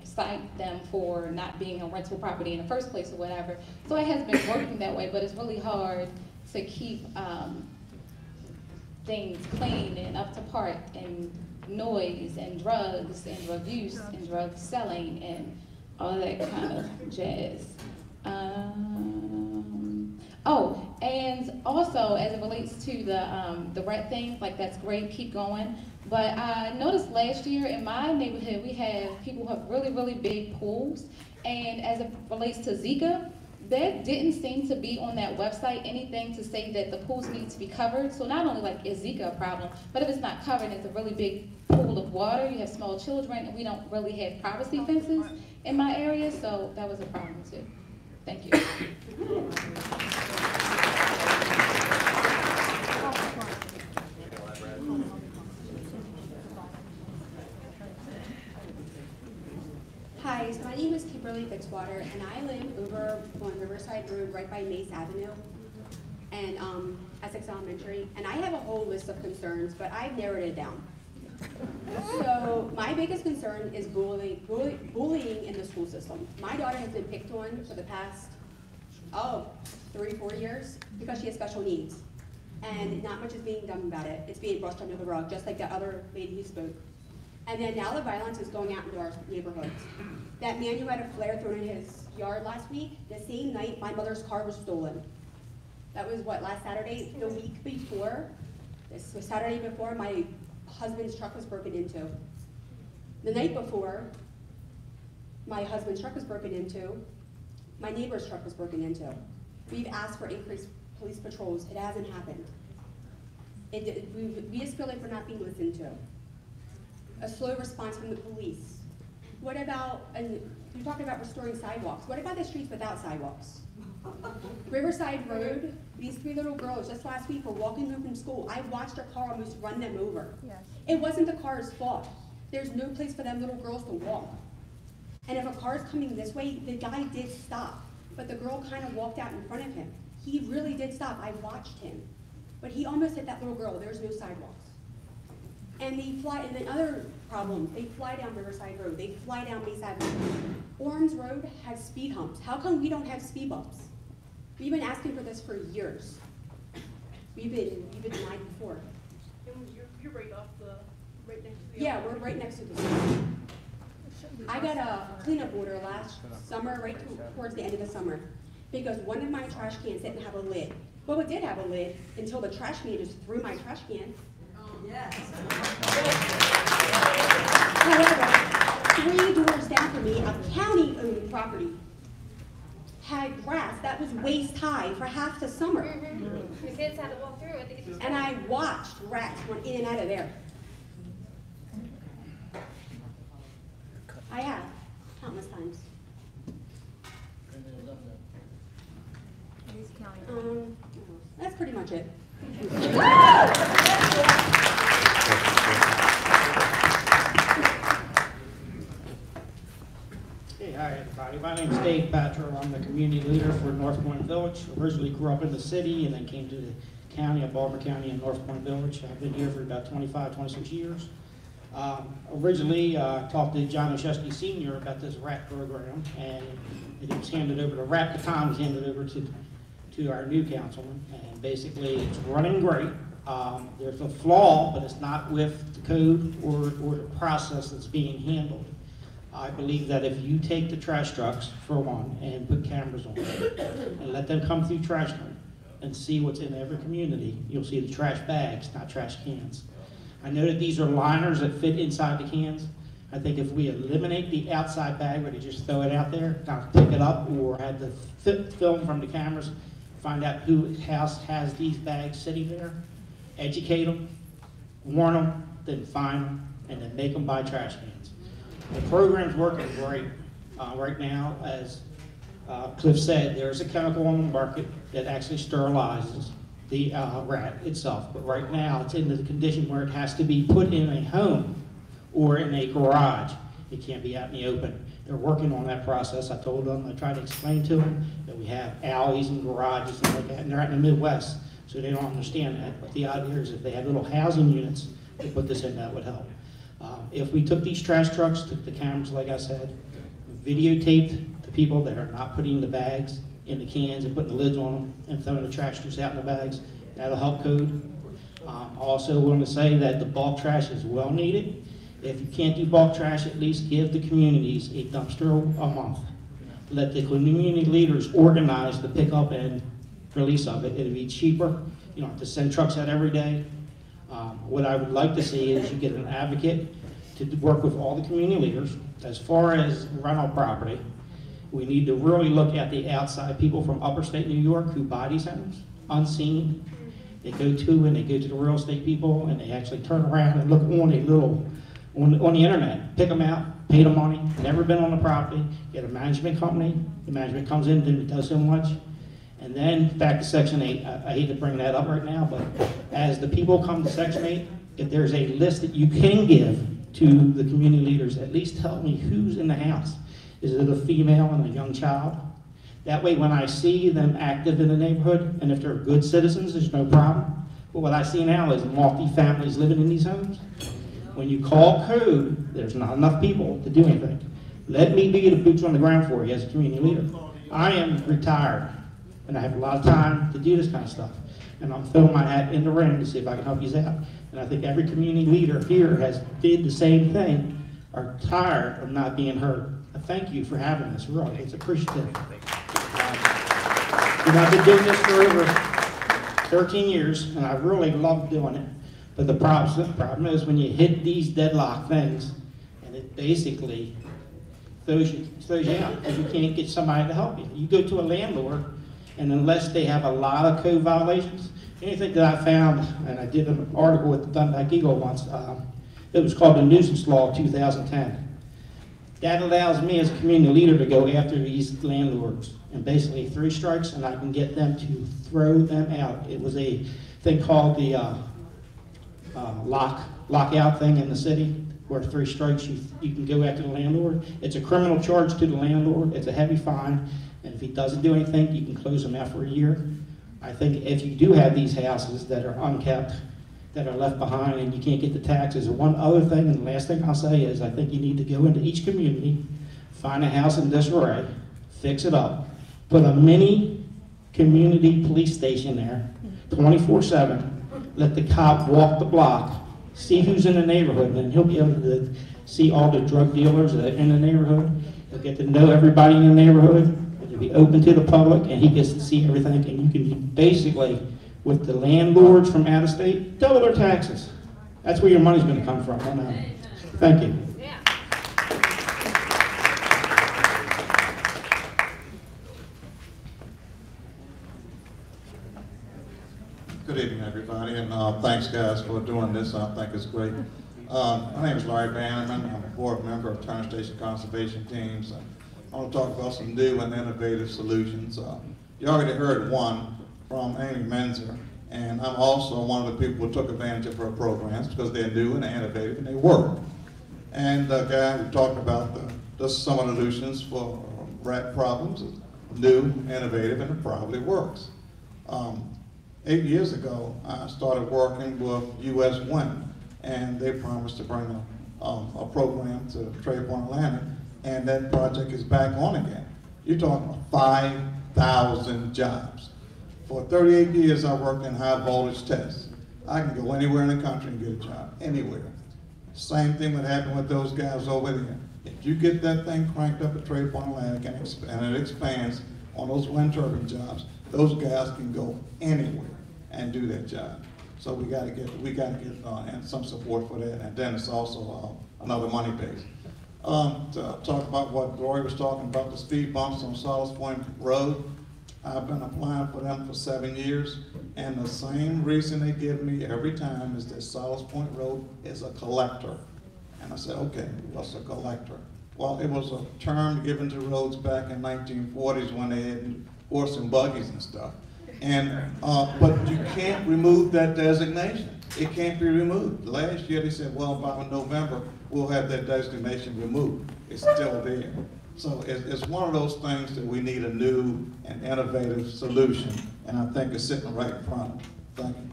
cite them for not being a rental property in the first place or whatever. So it has been working that way, but it's really hard to keep things clean and up to par, and noise and drugs and drug use and drug selling and all that kind of jazz. Oh, and also as it relates to the rat thing, that's great, keep going. But I noticed last year in my neighborhood, we have people who have really, really big pools. And as it relates to Zika, there didn't seem to be on that website anything to say that the pools need to be covered. So not only like is Zika a problem, but if it's not covered, it's a really big pool of water. You have small children, and we don't really have privacy fences in my area, so that was a problem too. Thank you. Hi, so my name is Kimberly Fitzwater, and I live over on Riverside Road, right by Mace Avenue, and Essex Elementary. And I have a whole list of concerns, but I've narrowed it down. So my biggest concern is bullying in the school system. My daughter has been picked on for the past 3-4 years because she has special needs, and not much is being done about it. It's being brushed under the rug, just like that other lady who spoke. And then now the violence is going out into our neighborhoods. That man who had a flare thrown in his yard last week, the same night my mother's car was stolen. That was what, last Saturday? The week before, this was Saturday before, my husband's truck was broken into. The night before, my husband's truck was broken into, my neighbor's truck was broken into. We've asked for increased police patrols. It hasn't happened. We just feel like we're not being listened to. A slow response from the police. What about, and you're talking about restoring sidewalks. What about the streets without sidewalks? Riverside Road, these 3 little girls just last week were walking home from school. I watched a car almost run them over. Yes. It wasn't the car's fault. There's no place for them little girls to walk. And if a car's coming this way, the guy did stop, but the girl kind of walked out in front of him. He really did stop. I watched him. But he almost hit that little girl. There's no sidewalks. And they fly, and then other problems, they fly down Riverside Road, they fly down Mace Avenue. Orange Road has speed humps. How come we don't have speed bumps? We've been asking for this for years. We've been denied before. You're right next to the. Yeah, we're right next to the school. I got a cleanup order last summer, right towards the end of the summer, because one of my trash cans didn't have a lid. Well, it did have a lid until the trash man just threw my trash can. Yes. However, 3 doors down from me, a county-owned property had grass that was waist high for half the summer. The kids had to walk through it to get to And I watched rats run in and out of there. I have, countless times. That's pretty much it. Hey, hi everybody. My name is Dave Patro. I'm the community leader for North Point Village. Originally grew up in the city and then came to the county of Baltimore County in North Point Village. I've been here for about 25, 26 years. Originally talked to John Oshesky Sr. about this RAT program, and it was handed over to RAT. The time was handed over to our new councilman, and basically it's running great. There's a flaw, but it's not with the code or the process that's being handled. I believe that if you take the trash trucks, for one, and put cameras on them, and let them come through trash room and see what's in every community, you'll see the trash bags, not trash cans. I know that these are liners that fit inside the cans. I think if we eliminate the outside bag where they just throw it out there, not pick it up, or have the film from the cameras, find out whose house has these bags sitting there, educate them, warn them, then fine them, and then make them buy trash cans. The program's working great. Right now, as Cliff said, there's a chemical on the market that actually sterilizes the rat itself, but right now it's in the condition where it has to be put in a home or in a garage. It can't be out in the open. They're working on that process. I told them, I tried to explain to them that we have alleys and garages and like that, and they're out in the Midwest, so they don't understand that. But the idea is if they have little housing units, to put this in, that would help. If we took these trash trucks, took the cameras, like I said, videotaped the people that are not putting the bags in the cans and putting the lids on them and throwing the trash juice out in the bags, that'll help code. Also want to say that the bulk trash is well needed. If you can't do bulk trash, at least give the communities a dumpster a month. Let the community leaders organize the pickup and release of it. It'll be cheaper. You don't have to send trucks out every day. What I would like to see is you get an advocate to work with all the community leaders. As far as rental property, We need to really look at the outside people from upper state New York who buy these homes, unseen. They go to the real estate people, and they actually turn around and look on on the internet, pick them out, pay the money, never been on the property, get a management company. The management comes in, does so much. And then back to Section 8, I hate to bring that up right now, but as the people come to Section 8, if there's a list that you can give to the community leaders, at least tell me who's in the house. Is it a female and a young child? That way when I see them active in the neighborhood, and if they're good citizens, there's no problem. But what I see now is multi-families living in these homes. When you call code, there's not enough people to do anything. Let me be the boots on the ground for you as a community leader. I am retired, and I have a lot of time to do this kind of stuff. And I'm throwing my hat in the ring to see if I can help you out. And I think every community leader here has did the same thing, are tired of not being heard. I thank you for having this, really. It's appreciative. I've been doing this for over 13 years, and I really love doing it. But the problem is when you hit these deadlock things, and it basically throws you out because you can't get somebody to help you. You go to a landlord, and unless they have a lot of code violations, anything that I found, and I did an article with the Dundalk Eagle once, it was called the Nuisance Law of 2010. That allows me as a community leader to go after these landlords, and basically 3 strikes, and I can get them to throw them out. It was a thing called the lockout thing in the city, where 3 strikes you can go after the landlord. It's a criminal charge to the landlord. It's a heavy fine, and if he doesn't do anything, you can close him out for a year. I think if you do have these houses that are unkept, that are left behind, and you can't get the taxes. And one other thing, and the last thing I'll say is, I think you need to go into each community, find a house in disarray, fix it up, put a mini community police station there, 24/7. Let the cop walk the block, see who's in the neighborhood, and then he'll be able to see all the drug dealers that are in the neighborhood. He'll get to know everybody in the neighborhood. It'll be open to the public, and he gets to see everything. And you can basically, with the landlords from out of state, double their taxes. That's where your money's going to come from. Thank you. Good evening, everybody, and thanks, guys, for doing this. I think it's great. My name is Larry Bannerman. I'm a board member of Turner Station Conservation Teams. I want to talk about some new and innovative solutions. You already heard one from Amy Menzer, and I'm also one of the people who took advantage of her programs because they're new and innovative and they work. And guy who talked about just some of the solutions for rat problems, new, innovative, and it probably works. 8 years ago, I started working with U.S. Wind, and they promised to bring a program to Trayvon Atlantic, and that project is back on again. You're talking about 5,000 jobs. For 38 years, I worked in high voltage tests. I can go anywhere in the country and get a job, anywhere. Same thing would happen with those guys over there. If you get that thing cranked up at Trayvon Atlantic and it expands on those wind turbine jobs, those guys can go anywhere and do that job. So we got to get and some support for that, and then it's also another money base. To talk about what Gloria was talking about, the speed bumps on Solace Point Road. I've been applying for them for 7 years, and the same reason they give me every time is that Solace Point Road is a collector. And I said, okay, what's a collector? Well, it was a term given to roads back in 1940s when they had horse and buggies and stuff. And but you can't remove that designation. It can't be removed. Last year they said, well, by November we'll have that designation removed. It's still there. So it's one of those things that we need a new and innovative solution, and I think it's sitting right in front of us. Thank you.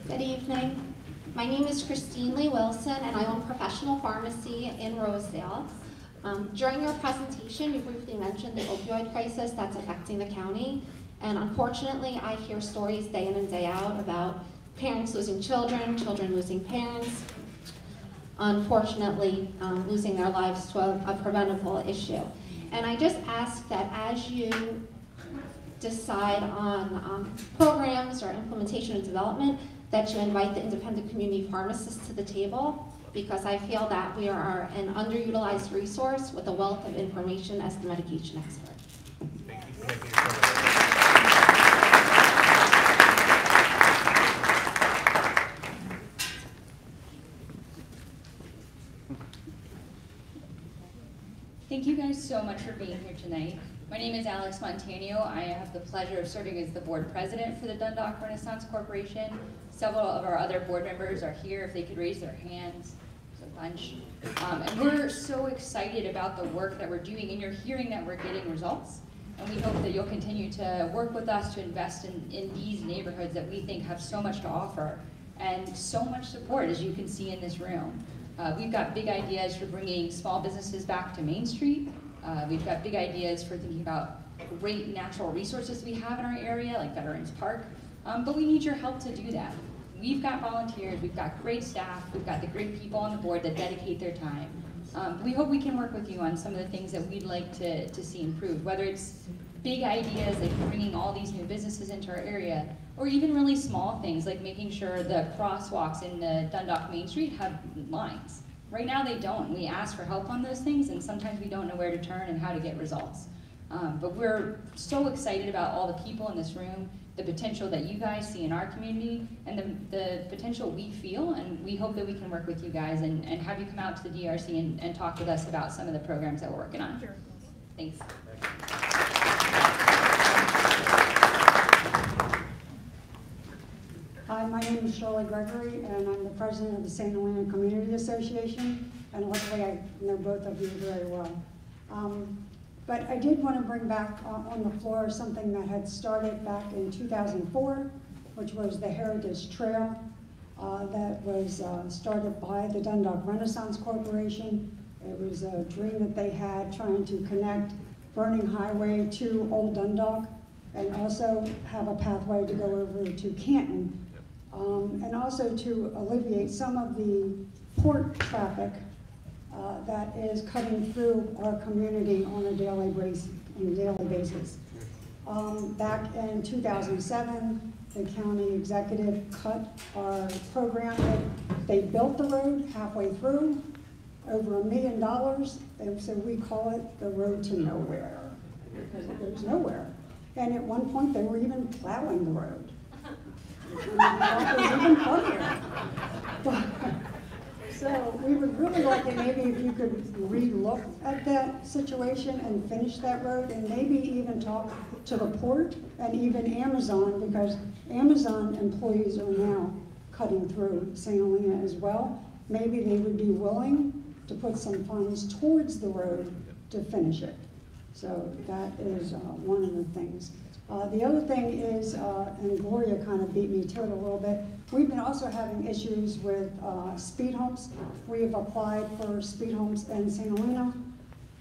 Good evening. My name is Christine Lee Wilson, and I own Professional Pharmacy in Rosedale. During your presentation, you briefly mentioned the opioid crisis that's affecting the county, and unfortunately, I hear stories day in and day out about parents losing children, children losing parents, unfortunately losing their lives to a preventable issue. And I just ask that as you decide on programs or implementation and development, that you invite the independent community pharmacists to the table, because I feel that we are an underutilized resource with a wealth of information as the medication expert. Thank you for making yourself Thank you guys so much for being here tonight. My name is Alex Montano. I have the pleasure of serving as the board president for the Dundalk Renaissance Corporation. Several of our other board members are here. If they could raise their hands, there's a bunch. And we're so excited about the work that we're doing, and you're hearing that we're getting results. And we hope that you'll continue to work with us to invest in these neighborhoods that we think have so much to offer and so much support, as you can see in this room. We've got big ideas for bringing small businesses back to Main Street. We've got big ideas for thinking about great natural resources we have in our area, like Veterans Park, but we need your help to do that. We've got volunteers, we've got great staff, we've got the great people on the board that dedicate their time. We hope we can work with you on some of the things that we'd like to see improved, whether it's big ideas like bringing all these new businesses into our area, or even really small things like making sure the crosswalks in the Dundalk Main Street have lines. Right now they don't. We ask for help on those things, and sometimes we don't know where to turn and how to get results. But we're so excited about all the people in this room, the potential that you guys see in our community, and the potential we feel, and we hope that we can work with you guys and have you come out to the DRC and talk with us about some of the programs that we're working on. Sure. Thanks. Hi, my name is Shirley Gregory, and I'm the president of the St. Helena Community Association, and luckily I know both of you very well. But I did want to bring back on the floor something that had started back in 2004, which was the Heritage Trail that was started by the Dundalk Renaissance Corporation. It was a dream that they had trying to connect Burning Highway to Old Dundalk and also have a pathway to go over to Canton. And also to alleviate some of the port traffic that is cutting through our community on a daily basis. Back in 2007, the county executive cut our program. They built the road halfway through, over $1 million, and so we call it the road to nowhere, because it goes nowhere. And at one point, they were even plowing the road. That was even funnier. So we would really like it maybe if you could re-look at that situation and finish that road, and maybe even talk to the port and even Amazon, because Amazon employees are now cutting through St. Helena as well. Maybe they would be willing to put some funds towards the road to finish it. So that is one of the things. The other thing is, and Gloria kind of beat me to it a little bit, we've been also having issues with speed humps. We have applied for speed humps in St. Helena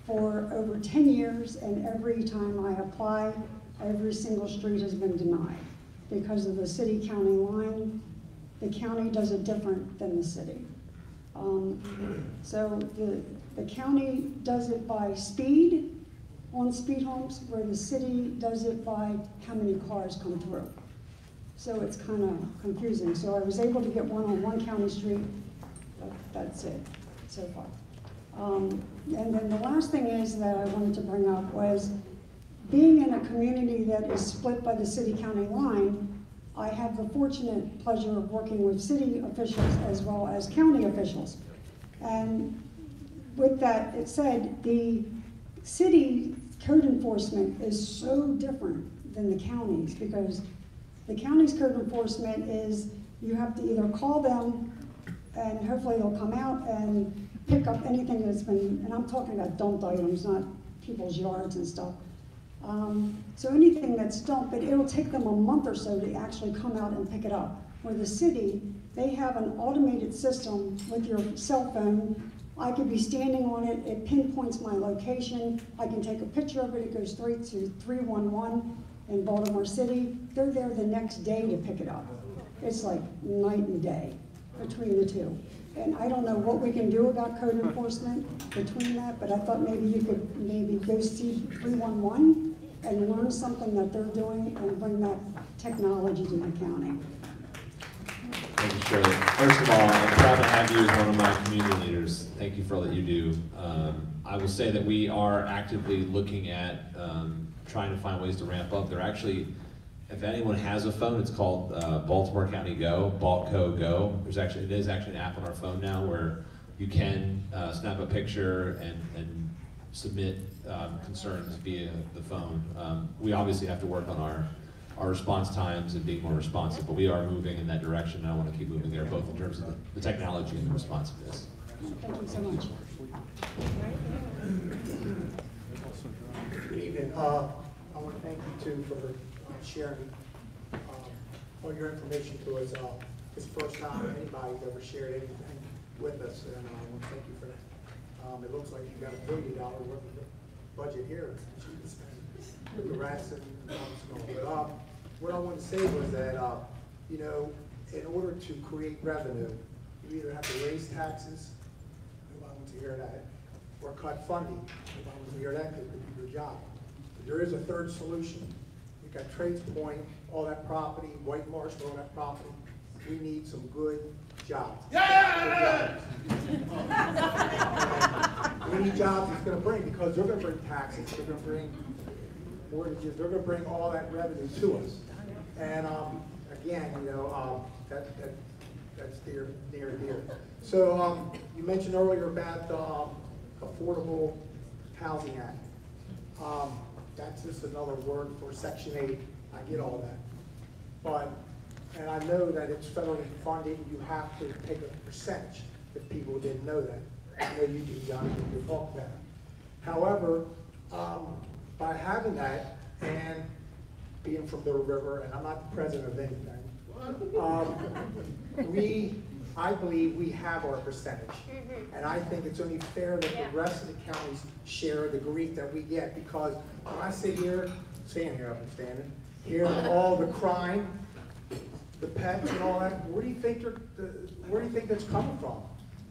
for over 10 years, and every time I apply, every single street has been denied because of the city-county line. The county does it different than the city. So the county does it by speed on speed humps, where the city does it by how many cars come through. So it's kind of confusing. So I was able to get one on one county street, but that's it so far. And then the last thing is that I wanted to bring up was, being in a community that is split by the city-county line, I have the fortunate pleasure of working with city officials as well as county officials. And with that, it said, the city code enforcement is so different than the counties, because the county's code enforcement is you have to either call them and hopefully they'll come out and pick up anything that's been, and I'm talking about dumped items, not people's yards and stuff. So anything that's dumped, but it'll take them a month or so to actually come out and pick it up. Where the city, they have an automated system with your cell phone. I could be standing on it, it pinpoints my location, I can take a picture of it, it goes straight to 311 in Baltimore City. They're there the next day to pick it up. It's like night and day between the two. And I don't know what we can do about code enforcement between that, but I thought maybe you could maybe go see 311 and learn something that they're doing and bring that technology to the county. Thank you, Shirley. First of all, I'm proud to have you as one of my community leaders. Thank you for all that you do. I will say that we are actively looking at trying to find ways to ramp up. They're actually, if anyone has a phone, it's called Baltimore County Go, Baltco Go. It is actually an app on our phone now where you can snap a picture and submit concerns via the phone. We obviously have to work on our response times and being more responsive, but we are moving in that direction, and I want to keep moving there, both in terms of the technology and the responsiveness. Thank you so much. Good evening. I want to thank you too for sharing all your information to us. It's the first time anybody's ever shared anything with us, and I want to thank you for that. It looks like you got $1 billion worth of budget here. With the rats and snow. But what I wanted to say was that you know, in order to create revenue, you either have to raise taxes. Nobody wants to hear that. Or cut funding. Nobody wants to hear that because it could be your job. But there is a third solution. You've got Trades Point, all that property, White Marsh, all that property. We need some good jobs. Yeah! Good jobs. We need jobs it's going to bring, because they're going to bring taxes, they're going to bring mortgages, they're going to bring all that revenue to us. And again, you know, that's near and dear. So you mentioned earlier about the Affordable Housing Act. That's just another word for Section 8. I get all that. And I know that it's federally funded. You have to take a percentage if people didn't know that. I know you do, John, you talked about it. However, by having that and being from Little River, and I'm not the president of anything, I believe we have our percentage. And I think it's only fair that the rest of the counties share the grief that we get, because when I sit here, standing here, I've been standing, hear all the crime, the pets and all that, where do you think that's coming from?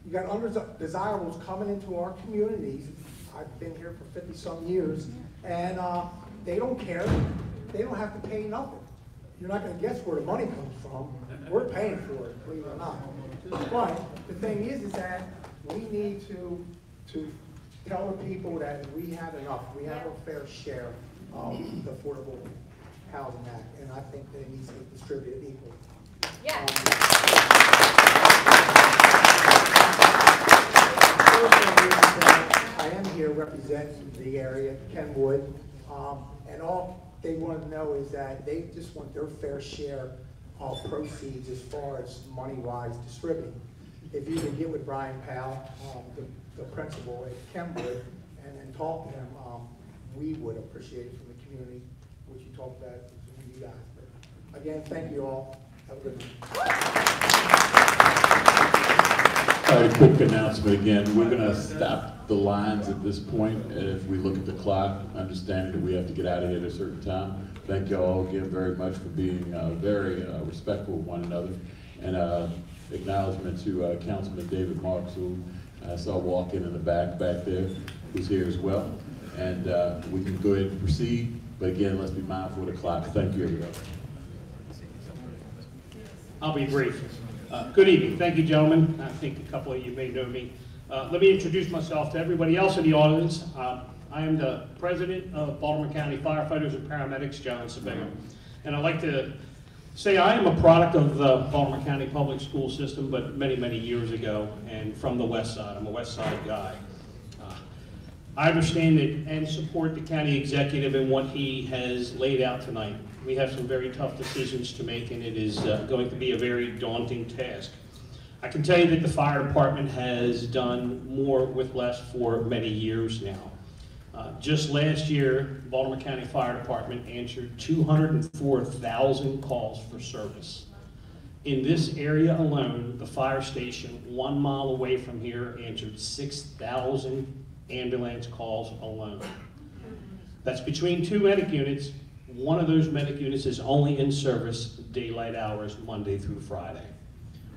You got undesirables coming into our communities. I've been here for 50-some years, and they don't care. They don't have to pay nothing. You're not going to guess where the money comes from. We're paying for it, believe it or not. But the thing is that we need to tell the people that we have enough. We have a fair share of the Affordable Housing Act, and I think that it needs to be distributed equally. Yeah. I am here representing the area, Kenwood, and all they want to know is that they just want their fair share of proceeds as far as money-wise distributing. If you could get with Brian Powell, the principal at Kenwood, and then talk to him, we would appreciate it from the community, which you talked about with you guys. But again, thank you all. Have a good night. All right, a quick announcement again. We're going to stop the lines at this point. If we look at the clock, understanding that we have to get out of here at a certain time. Thank you all again very much for being very respectful of one another. And acknowledgement to Councilman David Marks, who I saw walk in the back there, who's here as well. And we can go ahead and proceed. But again, let's be mindful of the clock. Thank you, everybody. I'll be brief. Good evening. Thank you, gentlemen. I think a couple of you may know me. Let me introduce myself to everybody else in the audience. I am the president of Baltimore County Firefighters and Paramedics, John Sabega. And I'd like to say I am a product of the Baltimore County public school system, but many, many years ago, and from the West Side. I'm a West Side guy. I understand it and support the county executive in what he has laid out tonight. We have some very tough decisions to make, and it is going to be a very daunting task. I can tell you that the fire department has done more with less for many years now. Just last year, Baltimore County Fire Department answered 204,000 calls for service. In this area alone, the fire station 1 mile away from here answered 6,000 ambulance calls alone. That's between 2 medic units. One of those medic units is only in service daylight hours, Monday through Friday.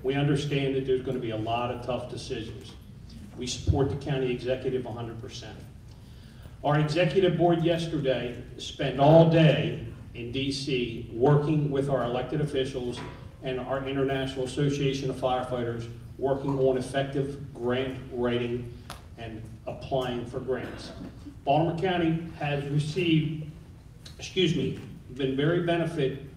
We understand that there's going to be a lot of tough decisions. We support the county executive 100%. Our executive board yesterday spent all day in DC working with our elected officials and our International Association of Firefighters working on effective grant writing and applying for grants. Baltimore County has received, been very benefited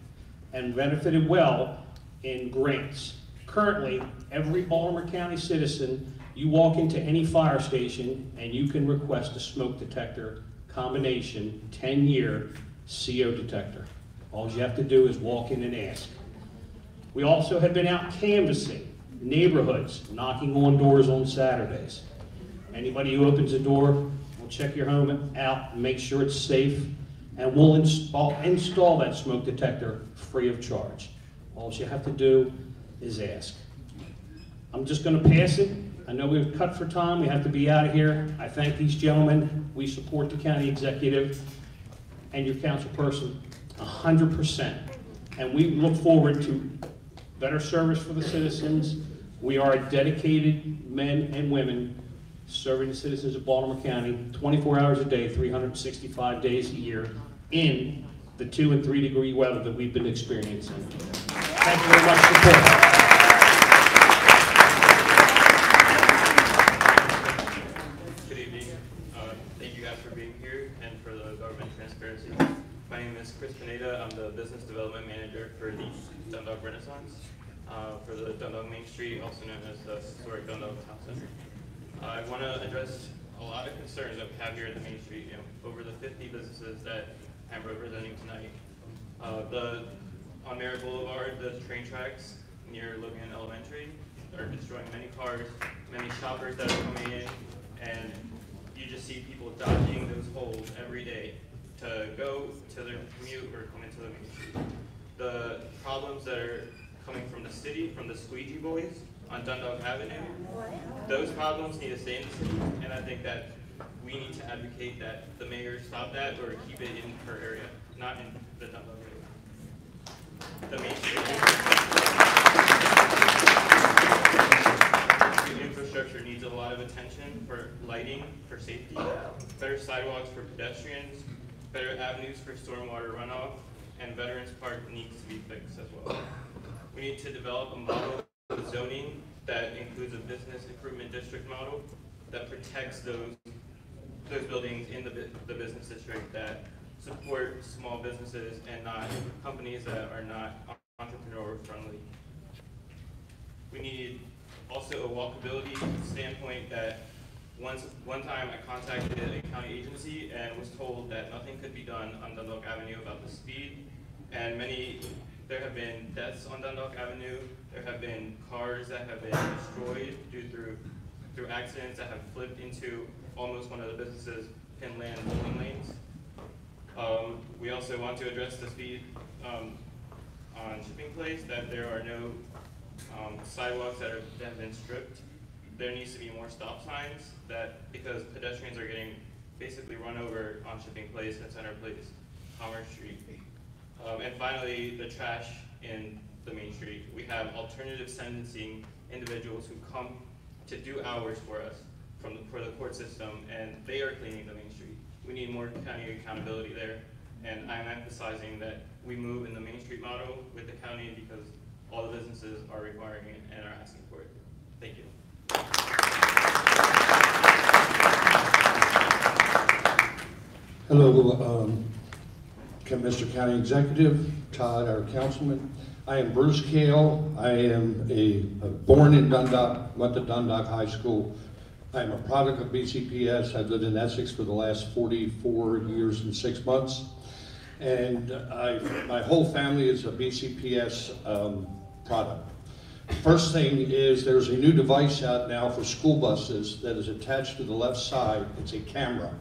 well in grants. Currently, every Baltimore County citizen, you walk into any fire station and you can request a smoke detector combination 10-year CO detector. All you have to do is walk in and ask. We also have been out canvassing neighborhoods, knocking on doors on Saturdays. Anybody who opens a door, we'll check your home out, make sure it's safe, and we'll install that smoke detector free of charge. All you have to do is ask. I'm just going to pass it. I know we've cut for time. We have to be out of here. I thank these gentlemen. We support the county executive and your council person 100%. And we look forward to better service for the citizens. We are dedicated men and women serving the citizens of Baltimore County 24 hours a day, 365 days a year in the 2 and 3 degree weather that we've been experiencing. Thank you very much for support. Good evening. Thank you guys for being here and for the government transparency. My name is Chris Pineda. I'm the business development manager for the Dundalk Renaissance, for the Dundalk Main Street, also known as the historic Dundalk Town Center. I want to address a lot of concerns that we have here at the Main Street. Over the 50 businesses that I'm representing tonight. On Merritt Boulevard, the train tracks near Logan Elementary are destroying many cars, many shoppers that are coming in, and you just see people dodging those holes every day to go to their commute or come into the Main Street. The problems that are coming from the city, from the squeegee boys on Dundalk Avenue, those problems need to stay in the city, and I think that we need to advocate that the mayor stop that or keep it in her area, not in the Dundalk area. The Main Street infrastructure needs a lot of attention for lighting, for safety, better sidewalks for pedestrians, better avenues for stormwater runoff, and Veterans Park needs to be fixed as well. We need to develop a model of zoning that includes a business improvement district model that protects those buildings in the business district that support small businesses and not companies that are not entrepreneur friendly. We need also a walkability standpoint that one time I contacted a county agency and was told that nothing could be done on Dundalk Avenue about the speed, and there have been deaths on Dundalk Avenue. There have been cars that have been destroyed through accidents that have flipped into almost one of the businesses' Pinland bowling lanes. We also want to address the speed on Shipping Place, that there are no sidewalks that have been stripped. There needs to be more stop signs because pedestrians are getting basically run over on Shipping Place and Center Place, Commerce Street. And finally, the trash in the Main Street. We have alternative sentencing individuals who come to do hours for us for the court system, and they are cleaning the Main Street. We need more county accountability there, and I'm emphasizing that we move in the Main Street model with the county because all the businesses are requiring it and are asking for it. Thank you. Hello, Mr. County Executive, Todd, our councilman. I am Bruce Kale. I am born in Dundalk, went to Dundalk High School. I am a product of BCPS. I've lived in Essex for the last 44 years and 6 months. And my whole family is a BCPS product. First thing is there's a new device out now for school buses that is attached to the left side. It's a camera.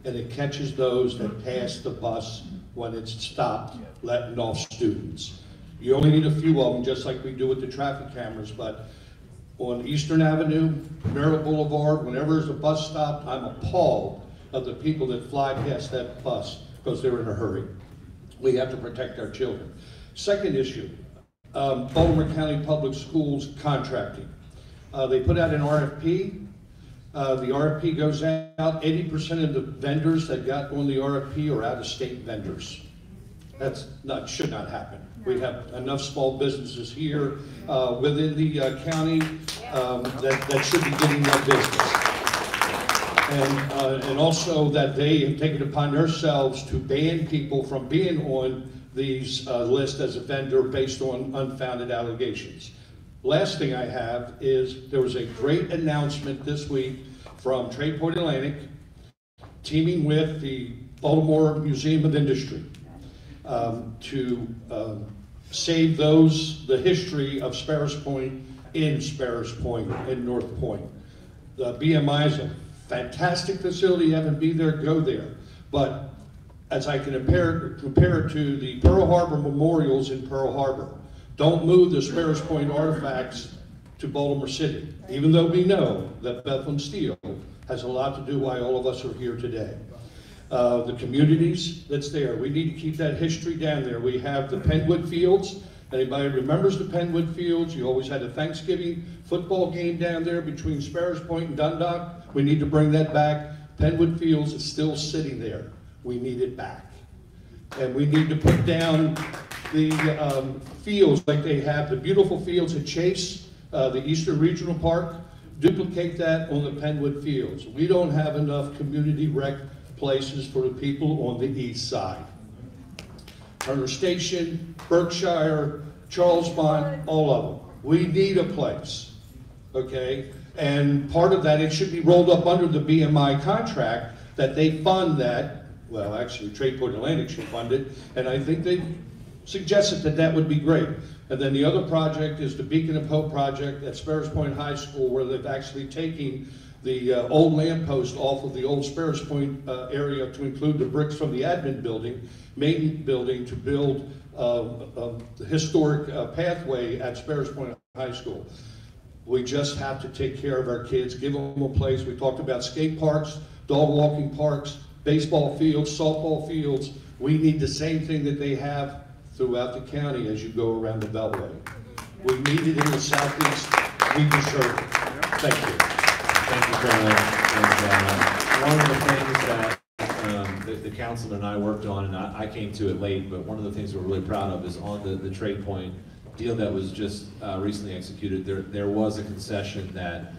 And it catches those that pass the bus when it's stopped, letting off students. You only need a few of them, just like we do with the traffic cameras, but on Eastern Avenue, Merritt Boulevard, whenever there's a bus stop, I'm appalled of the people that fly past that bus because they're in a hurry. We have to protect our children. Second issue, Baltimore County Public Schools contracting. They put out an RFP. The RFP goes out, 80% of the vendors that got on the RFP are out-of-state vendors. Should not happen. We have enough small businesses here within the county that should be getting that business. And also that they have taken it upon themselves to ban people from being on these lists as a vendor based on unfounded allegations. Last thing I have is there was a great announcement this week from Trade Point Atlantic, teaming with the Baltimore Museum of Industry, to save the history of Sparrows Point in Sparrows Point in North Point. The BMI is a fantastic facility. You haven't been there, go there. But as I can compare it to the Pearl Harbor memorials in Pearl Harbor, don't move the Sparrows Point artifacts to Baltimore City, even though we know that Bethlehem Steel has a lot to do why all of us are here today. The communities that's there, we need to keep that history down there. We have the Penwood Fields. Anybody remembers the Penwood Fields? You always had a Thanksgiving football game down there between Sparrows Point and Dundalk. We need to bring that back. Penwood Fields is still sitting there. We need it back. And we need to put down the fields like they have, the beautiful fields at Chase, the Eastern Regional Park. Duplicate that on the Penwood Fields. We don't have enough community rec places for the people on the east side. Turner Station, Berkshire, Charlesmont, all of them. We need a place, okay? And part of that, it should be rolled up under the BMI contract that they fund that. Well, actually, Trade Point Atlantic should fund it, and I think they suggested that that would be great. And then the other project is the Beacon of Hope project at Sparrows Point High School, where they've actually taken the old lamppost off of the old Sparrows Point area to include the bricks from the admin building, main building, to build the historic pathway at Sparrows Point High School. We just have to take care of our kids, give them a place. We talked about skate parks, dog walking parks, baseball fields, softball fields. We need the same thing that they have throughout the county as you go around the Beltway. We need it in the southeast. We deserve it. Thank you. Thank you, Colonel. And one of the things that the council and I worked on, and I came to it late, but one of the things we're really proud of is on the Trade Point deal that was just recently executed. There was a concession that